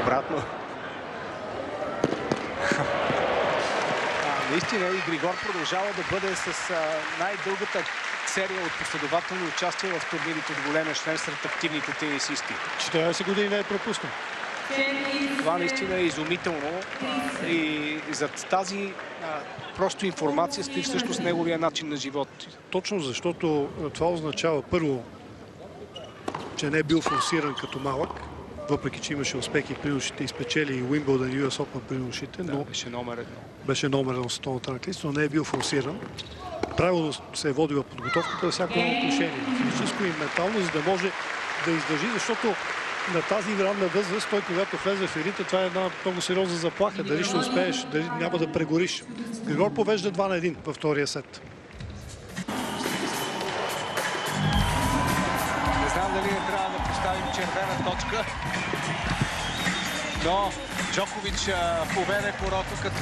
Обратно. Наистина и Григор продължава да бъде с най-дългата серия от последователни участия в турнирите от големия шлем сред активните тенисисти. 14 години не е пропуснал. Това наистина е изумително и зад тази просто информация стои всъщност неговия начин на живот. Точно защото това означава първо, че не е бил форсиран като малък. въпреки че имаше успехи при нощите и спечели и Уимбълдън и US Open при нощите, но беше номер 1. Беше номер 1 в световната ранглиста, но не е бил форсиран. Правилно се е водила подготовката във всяко отношение, физическо и ментално, за да може да издържи, защото на тази ранна възраст, той когато влезе в елита, това е една много сериозна заплаха. Дали ще успееш, дали няма да прегориш. Григор повежда 2-1 във втория сет. Не знам дали не трябва да поставим червена точка, но Джокович поведе порото, като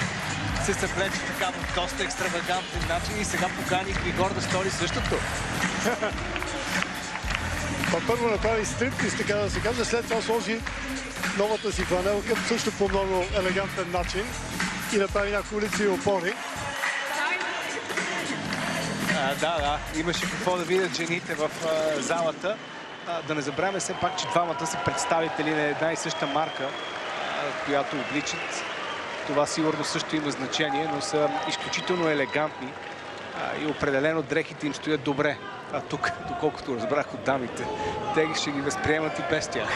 се съплече така в доста екстравагантен начин и сега покани Григор да стори същото. Първо направи стриптиз, така да се каже, след това сложи новата си фланелка, също по много елегантен начин и направи няколко лицеви опори. Да, имаше какво да видят жените в залата. Да не забравяме все пак, че двамата са представители на една и съща марка, която обличат. Това сигурно също има значение, но са изключително елегантни и определено дрехите им стоят добре. А тук, доколкото разбрах от дамите, те ще ги възприемат и без тях.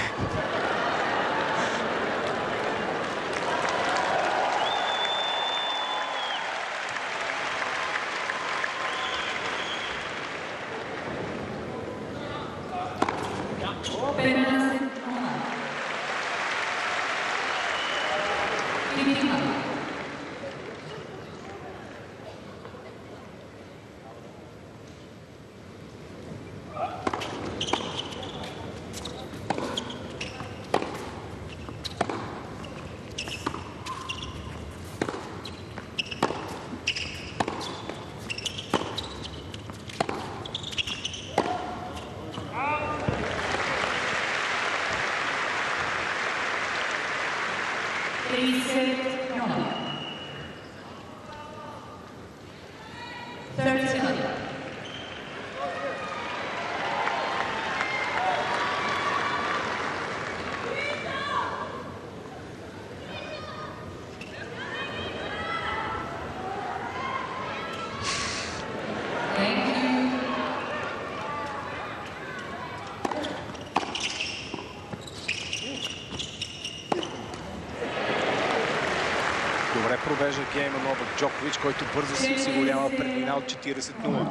Добре провежда гейма Новак Джокович, който бързо си осигурява преднина от 40-0.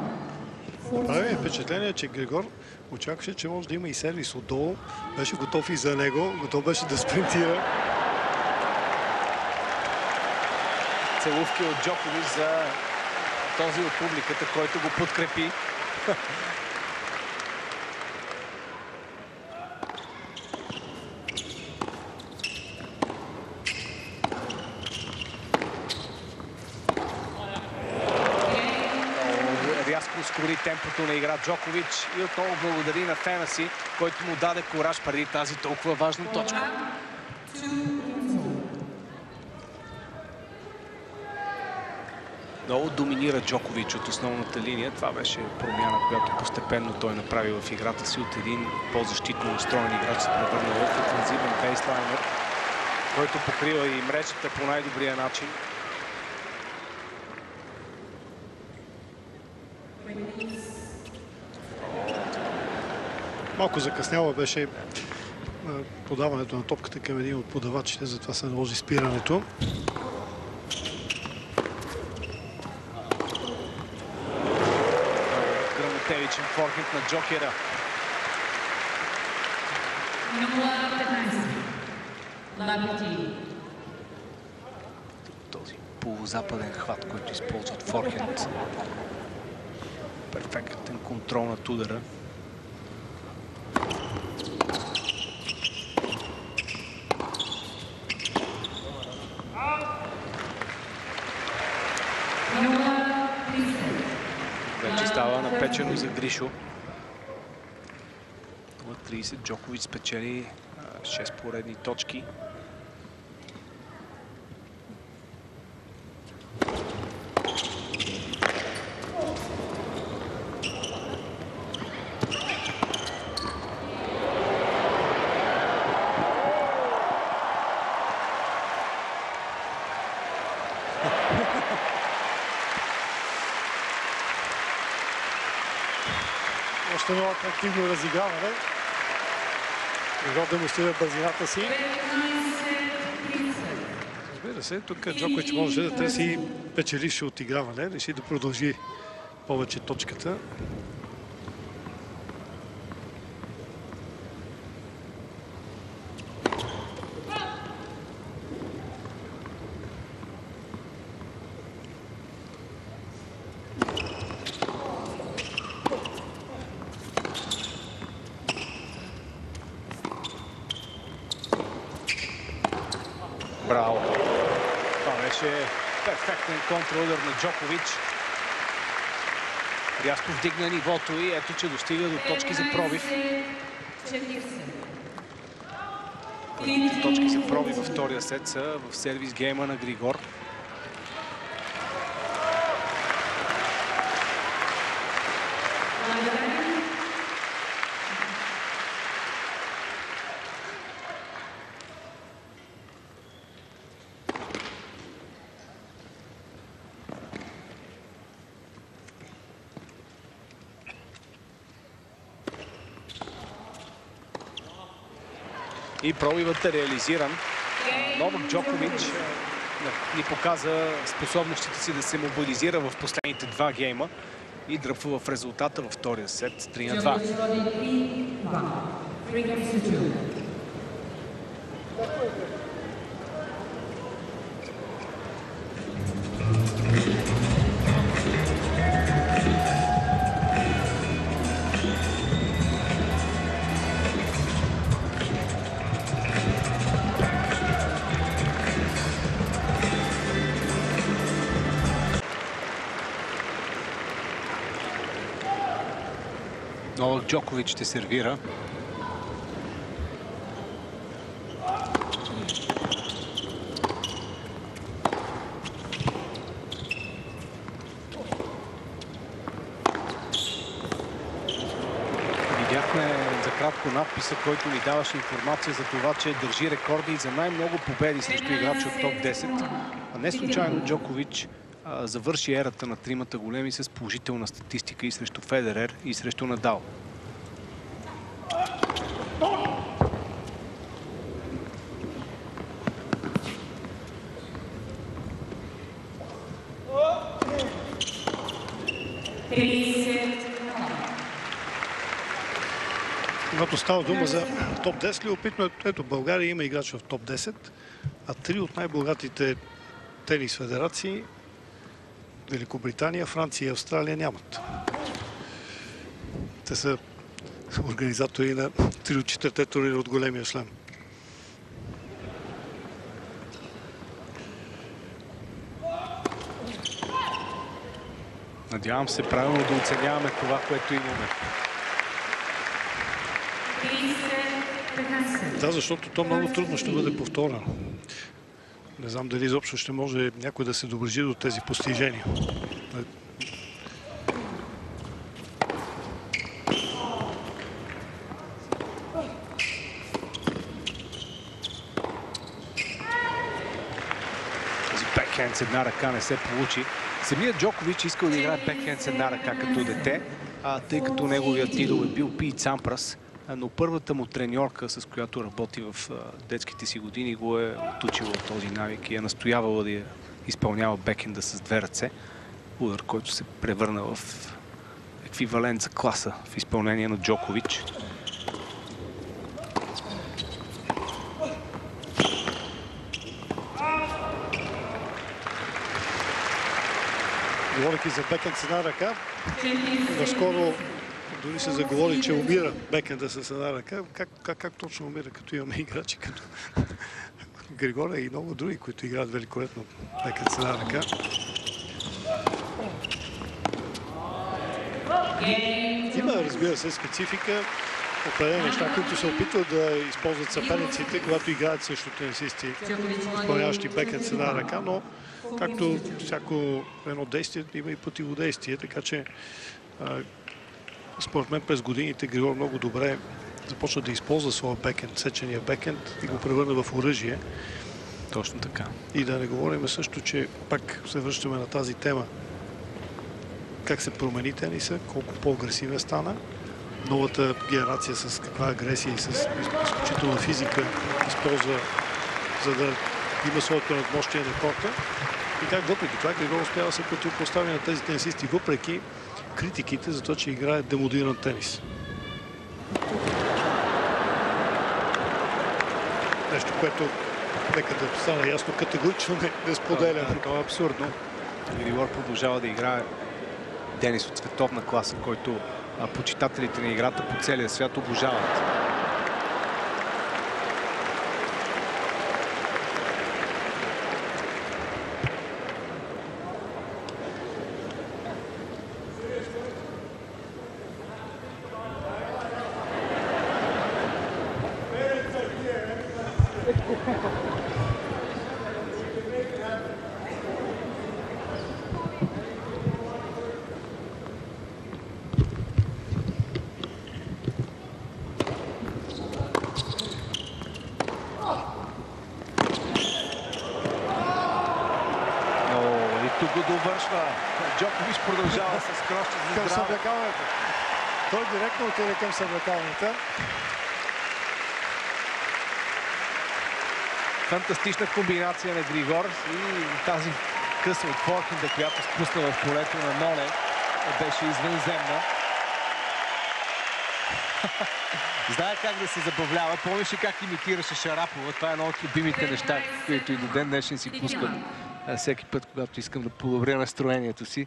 Прави впечатление, че Григор очакваше, че може да има и сервис отдолу. Беше готов и за него, готов беше да спринтира. Целувки от Джокович за този от публиката, който го подкрепи. Ускори темпото на игра Джокович и отново благодари на фена си, който му даде кураж преди тази толкова важна точка. Много доминира Джокович от основната линия. Това беше промяна, която постепенно той направи в играта си от един по-защитно настроен играч, се превърна в офензивен бейслайнер, който покрива и мрежата по най-добрия начин. Малко закъсняло беше подаването на топката към един от подавачите, затова се наложи спирането. Грамотевичен форхенд на Джокера. Този полузападен хват, който използват форхенд. Перфектен контрол над удара. Вече става напечено за Гришо. 30 Джокович спечели 6 поредни точки. Още едно атрактивно разиграване. Григор демонстрира бързината си. Разбира се, тук Джокович може да търси печеливше отиграване, реши да продължи повече точката. Браво! Това беше перфектен контрудар на Джокович. Рязко вдигна нивото и ето, че достига до точки за пробив. Първите точки за пробив във втория сет са в сервис гейма на Григор. И пробивът е реализиран. Новак Джокович ни показа способностите си да се мобилизира в последните два гейма и дръпва в резултата във втория сет 3-2. Новак Джокович ще сервира. Видяхме за кратко надписа, който ни даваше информация за това, че държи рекорди за най-много победи срещу играчи от топ 10. А не случайно Джокович завърши ерата на тримата големи с положителна статистика и срещу Федерер, и срещу Надал. Когато става дума за топ 10, любопитно, ето България има играч в топ 10, а три от най-богатите тенис федерации Великобритания, Франция и Австралия нямат. Те са организатори на 3 от 4 турнира от големия шлем. Надявам се правилно да оценяваме това, което имаме. Да, защото то много трудно ще бъде повторено. Не знам дали изобщо ще може някой да се доближи до тези постижения. Този бекхенд с една ръка не се получи. Самият Джокович искал да играе бекхенд с една ръка като дете, тъй като неговият идол е бил Пит Сампрас. Но първата му треньорка, с която работи в детските си години, го е отучила от този навик и е настоявала да я изпълнява бекенда с две ръце. Удар, който се превърна в еквивалент за класа в изпълнение на Джокович. Говорейки за бекенд с една ръка, наскоро дори се заговори, че умира бекенда с една ръка. Как точно умира, като имаме играчи като Григора и много други, които играят великолепно бекенд с една ръка. Има, разбира се, специфика, определени неща, които се опитват да използват съперниците, когато играят срещу тенисисти, изпълняващи бекенд с една ръка, но както всяко едно действие има и противодействие, така че според мен през годините Григор много добре започна да използва своя бекенд, сечения бекенд и го превърна в оръжие. Точно така. И да не говорим също, че пак се връщаме на тази тема. Как се промени тениса, колко по-агресивен стана новата генерация с каква агресия и с изключителна физика използва, за да има своето надмощие на корта. И как въпреки това Григор успява да се противопостави на тези тенисисти, въпреки критиките за това, че играе демодиран тенис. Нещо, което нека да стана ясно, категорично не споделя. Това е абсурдно. Григор продължава да играе тенис от световна класа, който почитателите на играта по целия свят обожават. Тук го довършва. Джокович продължава с кроща за Към здраве. съблекалната. Той директно отиде към съблекалната. Фантастична комбинация на Григор и тази къса от форхенда, която спусна в полето на Ноне, беше извънземна. Знае как да се забавлява. Помниш ли как имитираше Шарапова? Това е едно от любимите неща, които и до ден днешен си пускам всеки път, когато искам да подобря настроението си.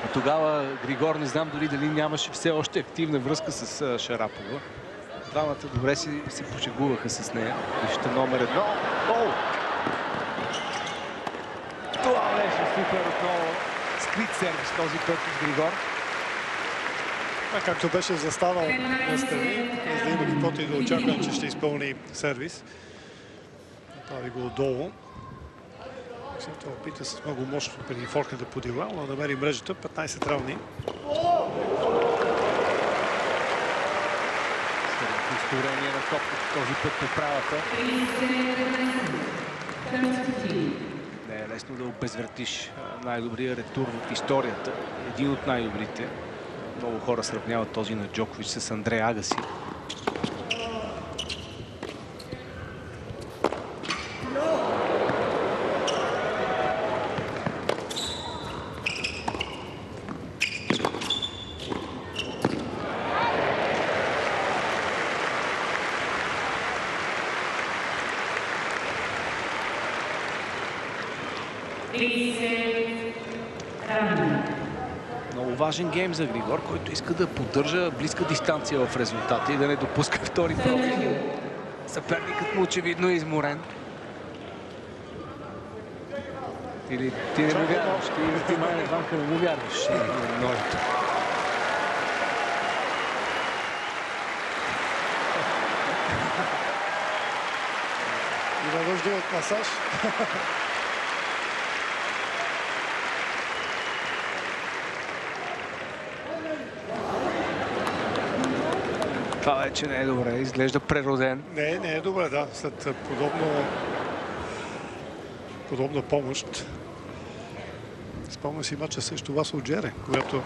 А тогава Григор, не знам дори дали нямаше все още активна връзка с Шарапова. Двамата добре се пошегуваха с нея. Вижте номер 1. Гол! Това беше супер отново. Скрит сервис този път от Григор. Както беше застанал на страни, без да има каквото и да очаквам, че ще изпълни сервис. Направи го отдолу. Това опита с много мощно преди форхенда по дивал, но намери мрежата. 15 равни. Повторение на топката този път по правата. Не е лесно да обезвратиш най-добрия ретур в историята. Един от най-добрите. Много хора сравняват този на Джокович с Андре Агаси. Много важен гейм за Григор, който иска да поддържа близка дистанция в резултата и да не допуска втори пробив. Съперникът му очевидно е изморен. Или ти не му вярваш? Ти май Ванка не му вярваш. Има нужда от масаж. Това вече не е добре. Изглежда прероден. Не е добре, да. След подобна помощ. Спомня си мача срещу вас от Джере, когато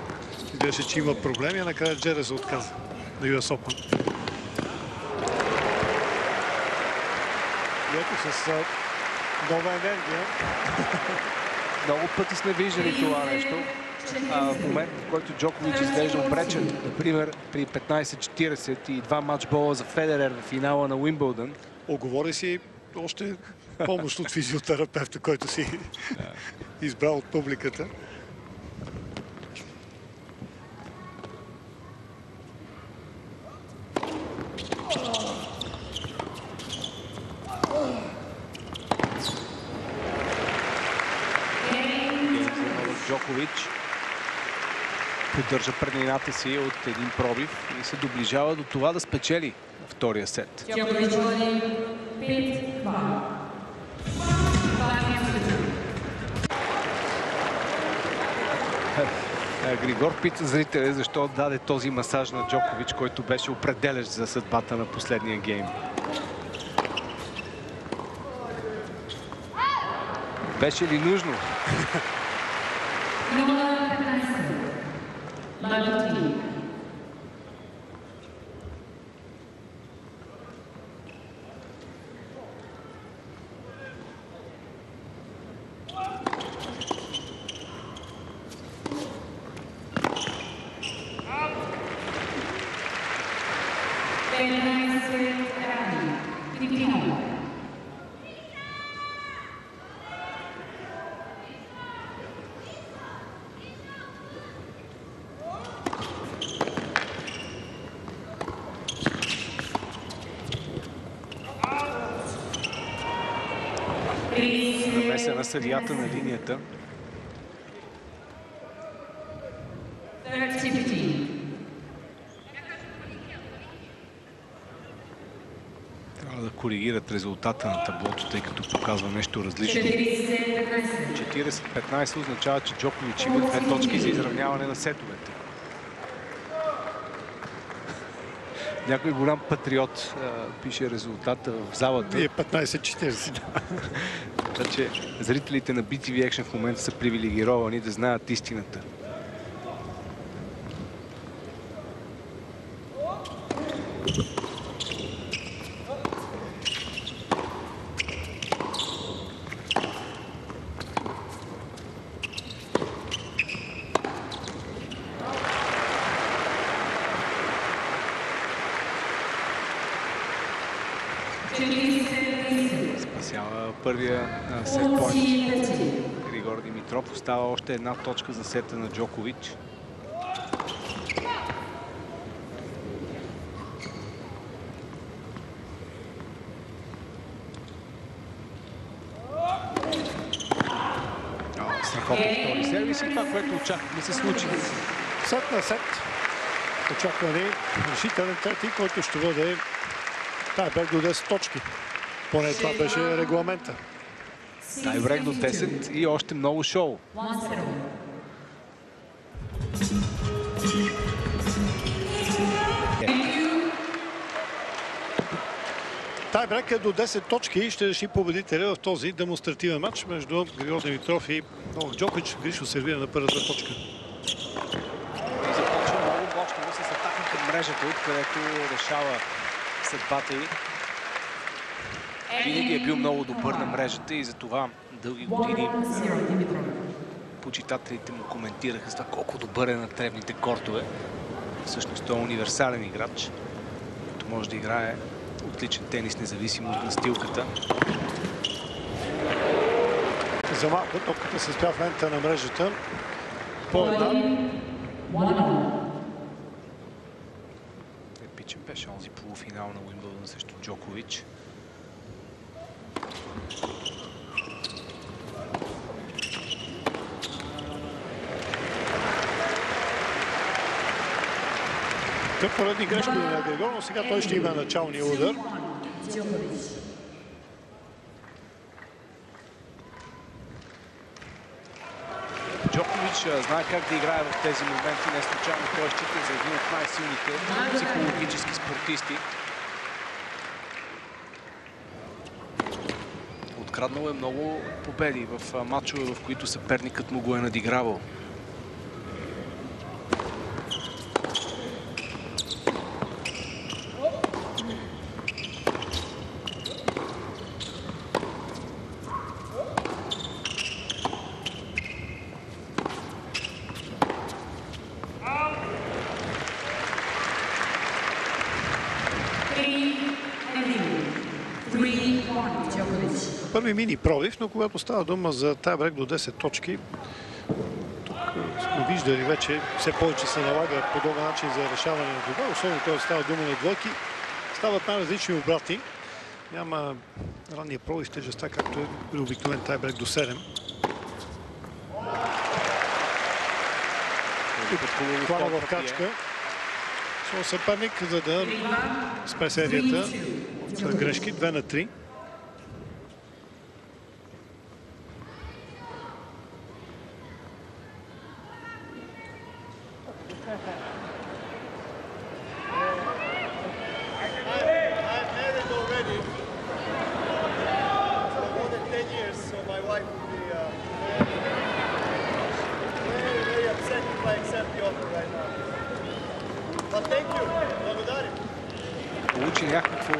изглеждаше, че има проблеми, а накрая Джере се отказа на US Open. И ето с нова енергия. Много пъти сме виждали това нещо. В момент, в който Джокович изглежда обречен, например при 15-40 и 2 матчбола за Федерер в финала на Уимбълдън. Оговори си още помощ от физиотерапевта, който си избрал от публиката. Джокович поддържа преднината си от един пробив и се доближава до това да спечели втория сет. Григор пита зрителя защо даде този масаж на Джокович, който беше определящ за съдбата на последния гейм. Беше ли нужно? 15 rani. 59. Намеса на съдията на линията. 30-15. Трябва да коригират резултата на таблото, тъй като показва нещо различно. 40-15. 40-15 означава, че Джокович има 2 точки за изравняване на сетовете. Някой голям патриот пише резултата в залата. И 15-40. Така че зрителите на BTV Action в момента са привилегировани да знаят истината. Спасява първия сет-пойнт. Григор Димитров. Остава още 1 точка за сета на Джокович. Страхотен втори сервис и това, което очакваме се случи. Сет на сет. Очакване решителен трети, който ще бъде тайбрек до 10 точки. Поне това беше регламента. Тайбрек до 10 и още много шоу. Тайбрек е до 10 точки и ще реши победителя в този демонстративен матч между Григор Димитров и Новак Джокович. Гришо сервира на първата точка. И започва много мощно с атака към мрежата, откъдето решава съдбата й. Винаги е бил много добър на мрежата и затова дълги години почитателите му коментираха с това колко добър е на тревните кортове. Всъщност той е универсален играч, който може да играе отличен тенис, независимо от настилката. За малко топката се спя в лента на мрежата. По една. Епичен беше онзи полуфинал на Уимбълдън срещу Джокович. Тъп поредни грешки на Григор, но сега той ще има началния удар. Джокович знае как да играе в тези моменти. Не случайно той счита за един от най-силните психологически спортисти. Откраднал е много победи в матчове, в които съперникът му го е надигравал. Първи мини пробив, но когато става дума за тайбрек до 10 точки, тук сме виждали вече, все повече се налага подобен начин за решаване на дуба, особено когато става дума на двойки, стават най-различни обрати. Няма ранния пробив тежестта, както е при обикновен тайбрек до 7. Плана в качка. Своя съперник, за да спре серията за грешки 2 на 3. Получи някакво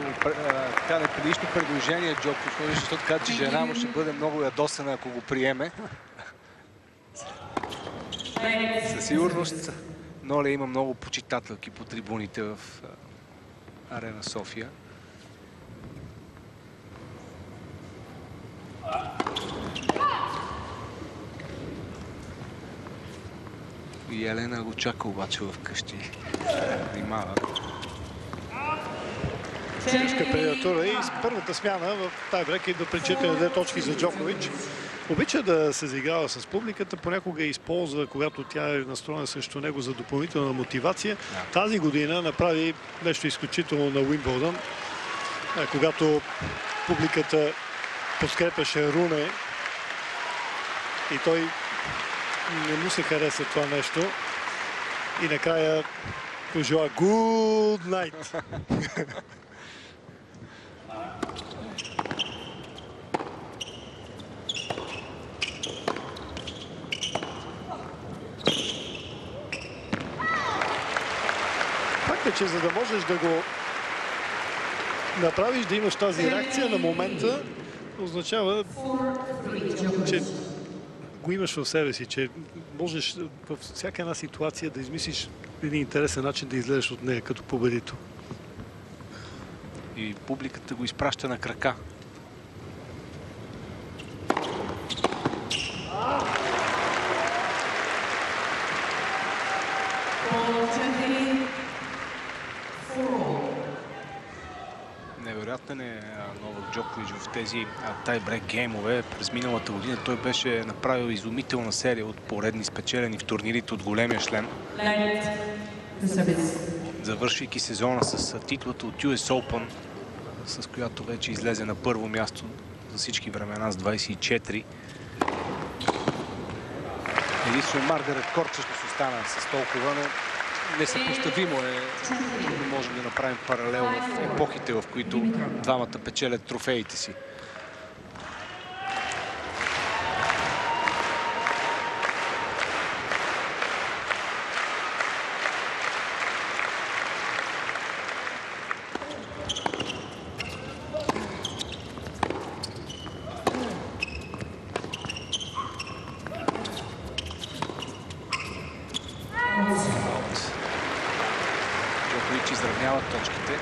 неприлично предложение Джокович, защото каза, че жена му ще бъде много ядосана, ако го приеме. Със сигурност Ноля има много почитателки по трибуните в Арена София. И Елена го чака обаче вкъщи. Внимава. Тежка педиатура и с първата смяна в тайбрек идва причитане 2 точки за Джокович. Обича да се заиграва с публиката, понякога използва, когато тя е настроена срещу него за допълнителна мотивация. Тази година направи нещо изключително на Уимбълдън, когато публиката подкрепяше Руне и той не му се хареса това нещо и накрая пожела Good night. Че за да можеш да го направиш, да имаш тази реакция на момента, означава, че го имаш в себе си, че можеш във всяка една ситуация да измислиш един интересен начин да излезеш от нея като победител. И публиката го изпраща на крака. Невероятен е Новак Джокович в тези тайбрек геймове. През миналата година той беше направил изумителна серия от поредни спечелени в турнирите от големия шлем. Завършвайки сезона с титлата от US Open, с която вече излезе на първо място за всички времена с 24. Единствено Маргарет Корт всъщност остана с толкова, но несъпоставимо е. Не можем да направим паралел в епохите, в които двамата печелят трофеите си. Изравняват точките.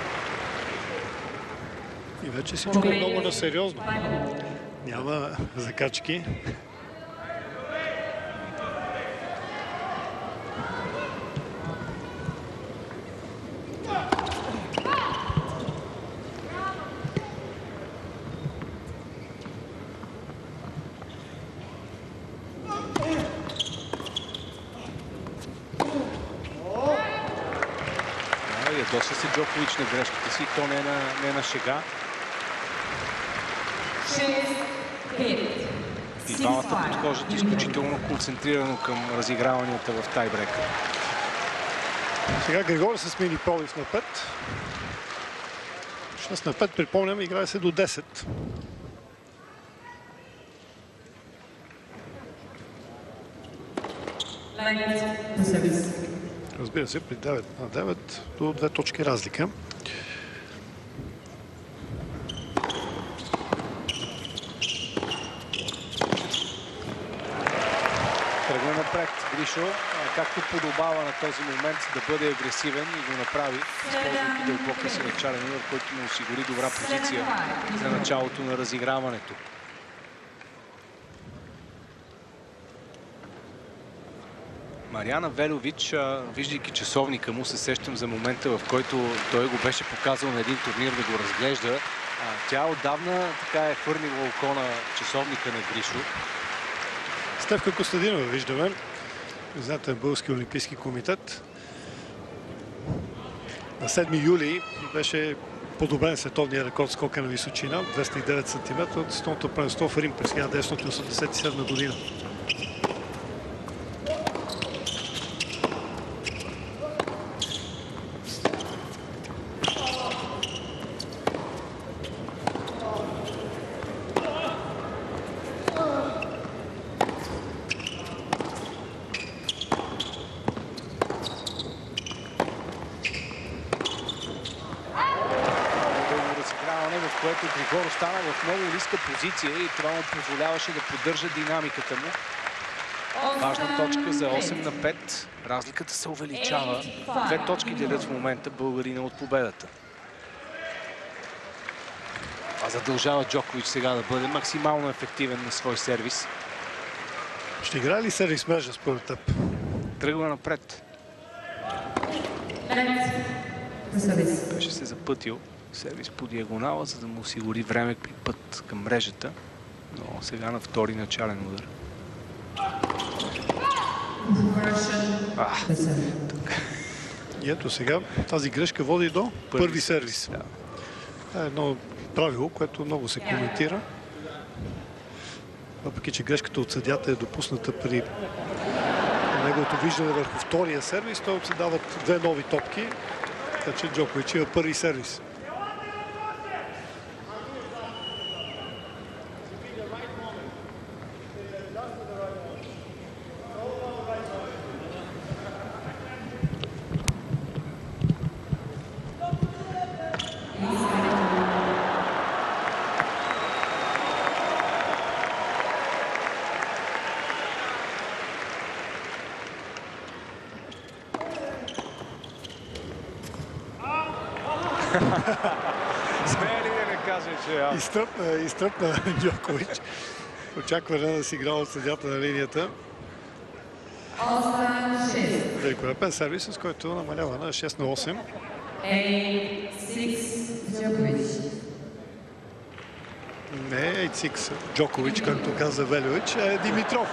И вече всичко е много насериозно. Няма закачки. Ядоса се Джокович на грешките си, то не е на шега. И двамата подхождат изключително концентрирано към разиграванията в тайбрека. Сега Григори се смени пробив на 5. 6 на 5, припомням, играе се до 10. Разбира се, при 9 на 9 до 2 точки разлика. Тръгна напред Гришо, както подобава на този момент да бъде агресивен и го направи, използвайки дълбокия си начален удар, който му осигури добра позиция за началото на разиграването. Мариана Велович, виждайки часовника му, се сещам за момента, в който той го беше показал на един турнир да го разглежда. Тя отдавна така е хвърлила око на часовника на Гришо. Стефка Костадинова виждаме. Знаете, Български олимпийски комитет. На 7 юли беше подобрен световния рекорд скока на височина, 209 см от световното първенство в Рим през 1987 година. Григор остана в много ниска позиция и това му позволяваше да поддържа динамиката му. Важна точка за 8 на 5. Разликата се увеличава. 2 точки делят в момента българина от победата. Това задължава Джокович сега да бъде максимално ефективен на свой сервис. Ще играе ли сервис мрежа според теб? Тръгва напред. Service. Беше се запътил сервис по диагонала, за да му осигури време при път към мрежата. Но сега на втори начален удар. И ето сега тази грешка води до първи сервис. Да. Това е едно правило, което много се коментира. Въпреки че грешката от съдията е допусната при неговото виждане върху втория сервис, той се дават две нови топки, така че Джокович има първи сервис. Смея ли да не каже, че... Изтръпна Джокович. Очакване да си играл от съдята на линията. Великолепен сервис, с който намалява на 6 на 8. 8-6 Djokovic. Не 8-6 Джокович, както каза Велевич, а Димитров.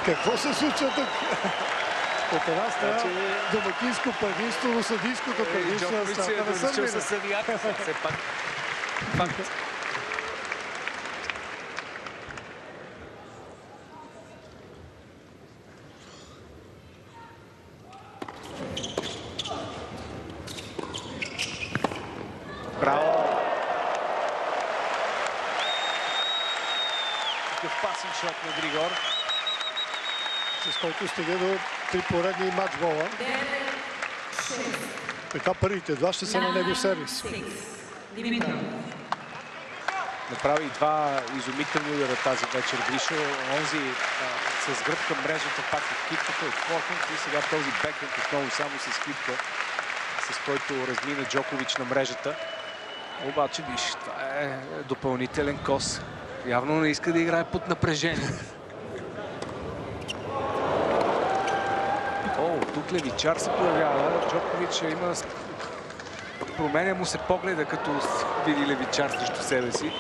Какво се случва тук? От една страна домакинско първенство, но съдийското първенство на страната на Сърбия. Със съдията, все пак. Факт. Браво! Такъв пасен шот на Григор. С който стига до три поредни матчбола. Така първите два ще са на него сервис. Направи два изумителни удара тази вечер Гришо. Онзи с гръб към мрежата, пак от кипката, от форхенд и сега този бекхенд отново само с кипка, с който размина Джокович на мрежата. Обаче, виж, това е допълнителен кос. Явно не иска да играе под напрежение. О, тук Левичар се появява. Джокович има... променя му се погледа, като види Левичар срещу себе си.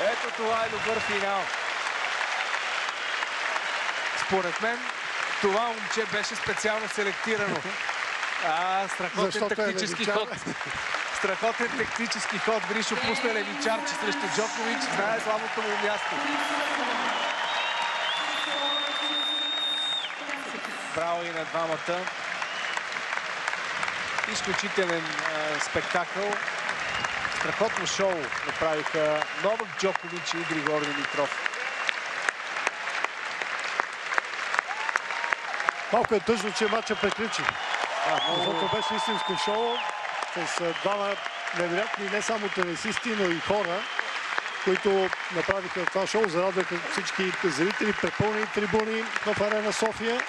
Ето това е добър финал. Според мен, това момче беше специално селектирано. Страхотен тактически ход. Страхотен тактически ход. Гришо пусна Левичарче срещу Джокович. Знае слабото му място. Браво и на двамата. Изключителен спектакъл. Страхотно шоу направиха Новак Джокович и Григор Димитров. Малко е тъжно, че матчът приключи. Защото беше истинско шоу с двама невероятни не само тенисисти, но и хора, които направиха това шоу, зарадваха всички зрители, препълнени трибуни в Арена София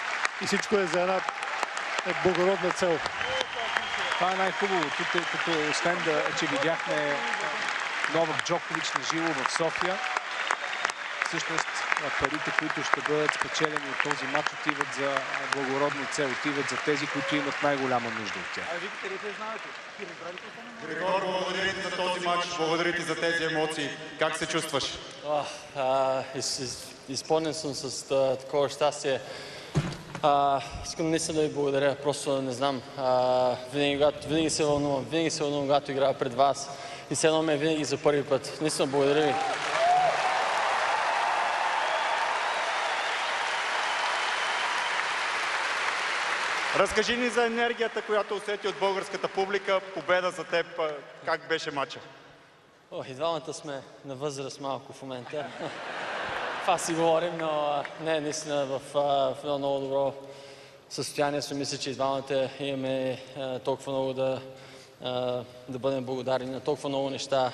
и всичко е за една благородна цел. Това е най-хубавото, тъй като освен че видяхме Новак Джокович на живо в София, всъщност парите, които ще бъдат спечелени от този матч, отиват за благородна цел, отиват за тези, които имат най-голяма нужда от тях. Григор, благодаря ти за този матч, благодаря ти за тези емоции. Как се чувстваш? Изпълнен съм с такова щастие. Искам наистина да ви благодаря, просто не знам. Винаги се вълнувам, когато играя пред вас. И се едно ме винаги за първи път. Наистина благодаря ви. Разкажи ни за енергията, която усети от българската публика. Победа за теб. Как беше матча? И двамата сме на възраст малко в момента. Това си говорим, но не, наистина в едно много добро състояние сме. Мисля, че и двамата имаме толкова много да бъдем благодарни на толкова много неща.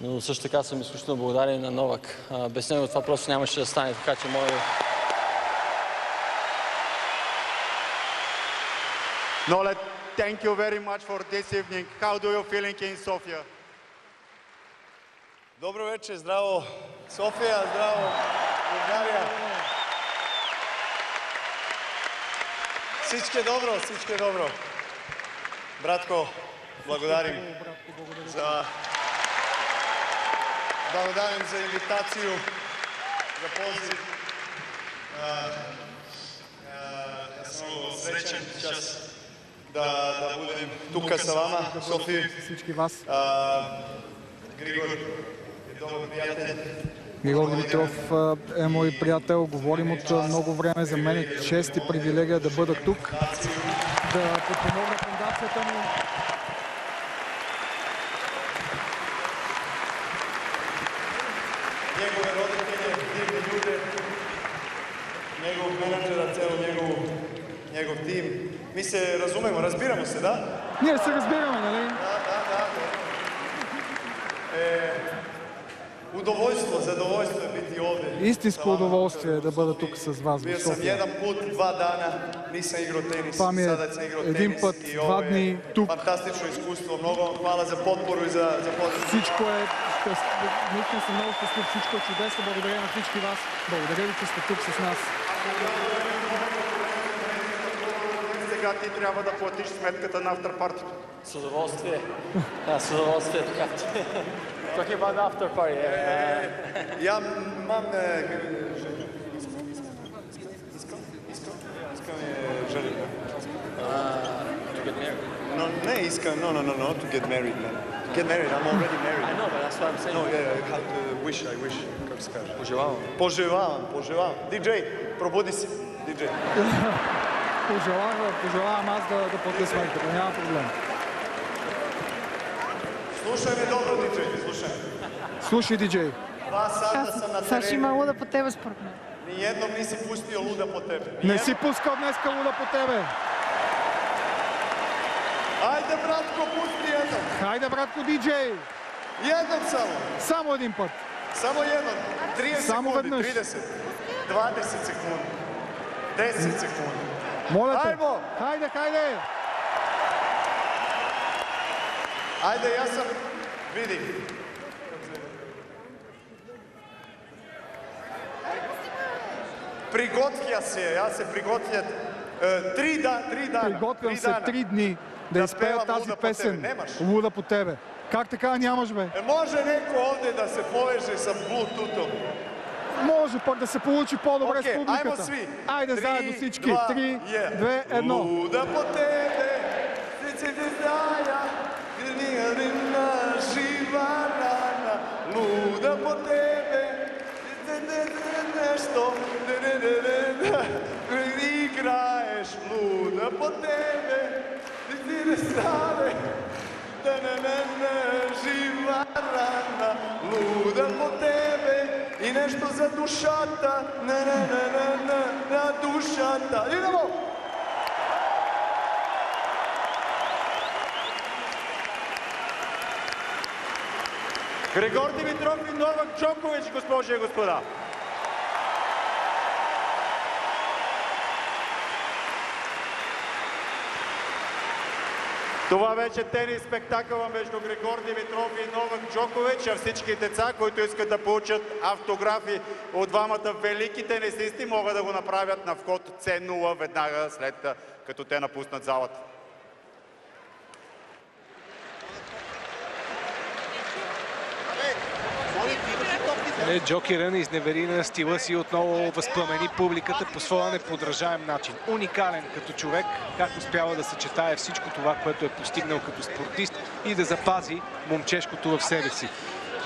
Но също така съм изключително благодарен на Новак. Без него това просто нямаше да стане, така че моля... Nole, thank you very much for this evening. How do you feeling in Sofia? Dobro večer, zdravo Sofija, zdravo Bulgarija. Всички е dobro. Bratko, благодарим za invitaciju, za poziv. Ja sam много srećan čas da budem тука sa vama, София. Всички вас. Григор е добър приятел. Григор Димитров е мой приятел. Говорим от много време. За мен е чест и привилегия да бъда тук, да подпомогна фондацията му. Негови родители, дивни люди, негов менеджер, цел негов тим. Ми се разумемо, разбираме се, да? Ние се разбираме, нали? Да. Задоволство е бити овде. Истинско удоволствие е да бъда тук с вас в Бил съм София. един път, 2 дана, nisam играл тенис. Това ми е един път, 2 дни тук. Фантастично изкуство. Много хвала за подпору и за подпору. Всичко е... Наистина съм много щастлив. Всичко е чудесно. Благодаря на всички вас. Благодаря ви, че сте тук с нас. Сега ти трябва да платиш сметката на авторпартито. С удоволствие. Да, с удоволствие, така. Talking about the after party. Я мам... Искам жени. To get married. No, не искам, no, to get married, man. To get married, I'm already married. I know, but that's what I'm saying. No, yeah, I wish, как се каже. Пожелавам. Пожелавам. Диджей, пробуди си. Диджей. Пожелавам аз да платя сметката. Няма проблем. Слушай ме добро, диджей, слушай. Слушай, диджей. 2 сата съм на Саши има терена. луда по тебе според мен. Ни едно не си пустил луда по тебе. Не си пускал днеска луда по тебе. Айде, братко, пусти едно. Хайде, братко, диджей. Едно само. Само един път. Само едно. 30 Само секунди, веднъж. 30. 20 секунди. 10 секунди. Моля те. Аймо! Хайде. Айде, аз съм... Види. Приготвя се, аз се приготвя 3 дана. Приготвям се 3 дни да изпея певам тази луда по песен. тебе. Немаш. Луда по тебе. Как така нямаш, бе? Може некой овде да се повеже с Bluetooth-om. Може пък да се получи по-добре с публиката. Аймо сви. Айде 3, заедно всички. 2, 3, yeah. 2, 1. Луда по тебе, ти зная, жива рана. Луда по тебе, нещо, играеш. Луда по тебе, ти не стане. Жива рана, луда по тебе и нещо за душата, на душата. Идемо! Григор Димитров и Новак Джокович, госпожи и господа. Това беше тенис спектакъла между Григор Димитров и Новак Джокович, а всички деца, които искат да получат автографи от двамата велики тенисисти, могат да го направят на вход C0 веднага след като те напуснат залата. Джоки Рън изневери на стила си, отново възпламени публиката по своя неподражаем начин. Уникален като човек, как успява да съчетае всичко това, което е постигнал като спортист и да запази момчешкото в себе си.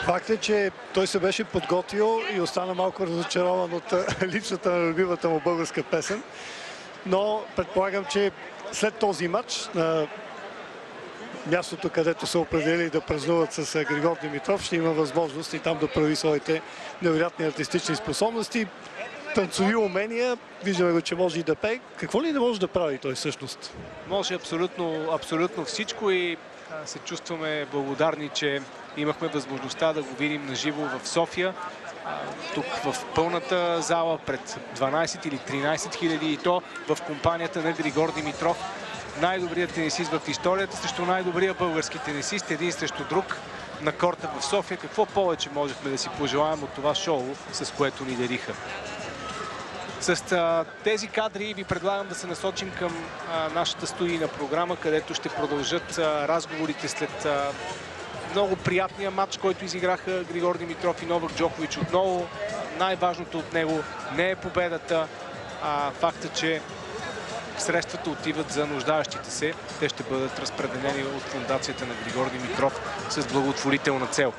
Факт е, че той се беше подготвил и остана малко разочарован от липсата на любимата му българска песен. Но предполагам, че след този матч на мястото, където са определили да празнуват с Григор Димитров, ще има възможност и там да прояви своите невероятни артистични способности, танцови умения. Виждаме го, че може и да пее. Какво ли не може да прави той всъщност? Може абсолютно всичко и се чувстваме благодарни, че имахме възможността да го видим на живо в София. Тук в пълната зала пред 12 или 13 хиляди и то в компанията на Григор Димитров. най-добрият тенисист в историята срещу най-добрия български тенисист, един срещу друг на корта в София. Какво повече можехме да си пожелаем от това шоу, с което ни дариха? С тези кадри ви предлагам да се насочим към нашата студийна програма, където ще продължат разговорите след много приятния матч, който изиграха Григор Димитров и Новак Джокович. Отново най-важното от него не е победата, а факта, че средствата отиват за нуждаещите се. Те ще бъдат разпределени от фондацията на Григор Димитров с благотворителна цел.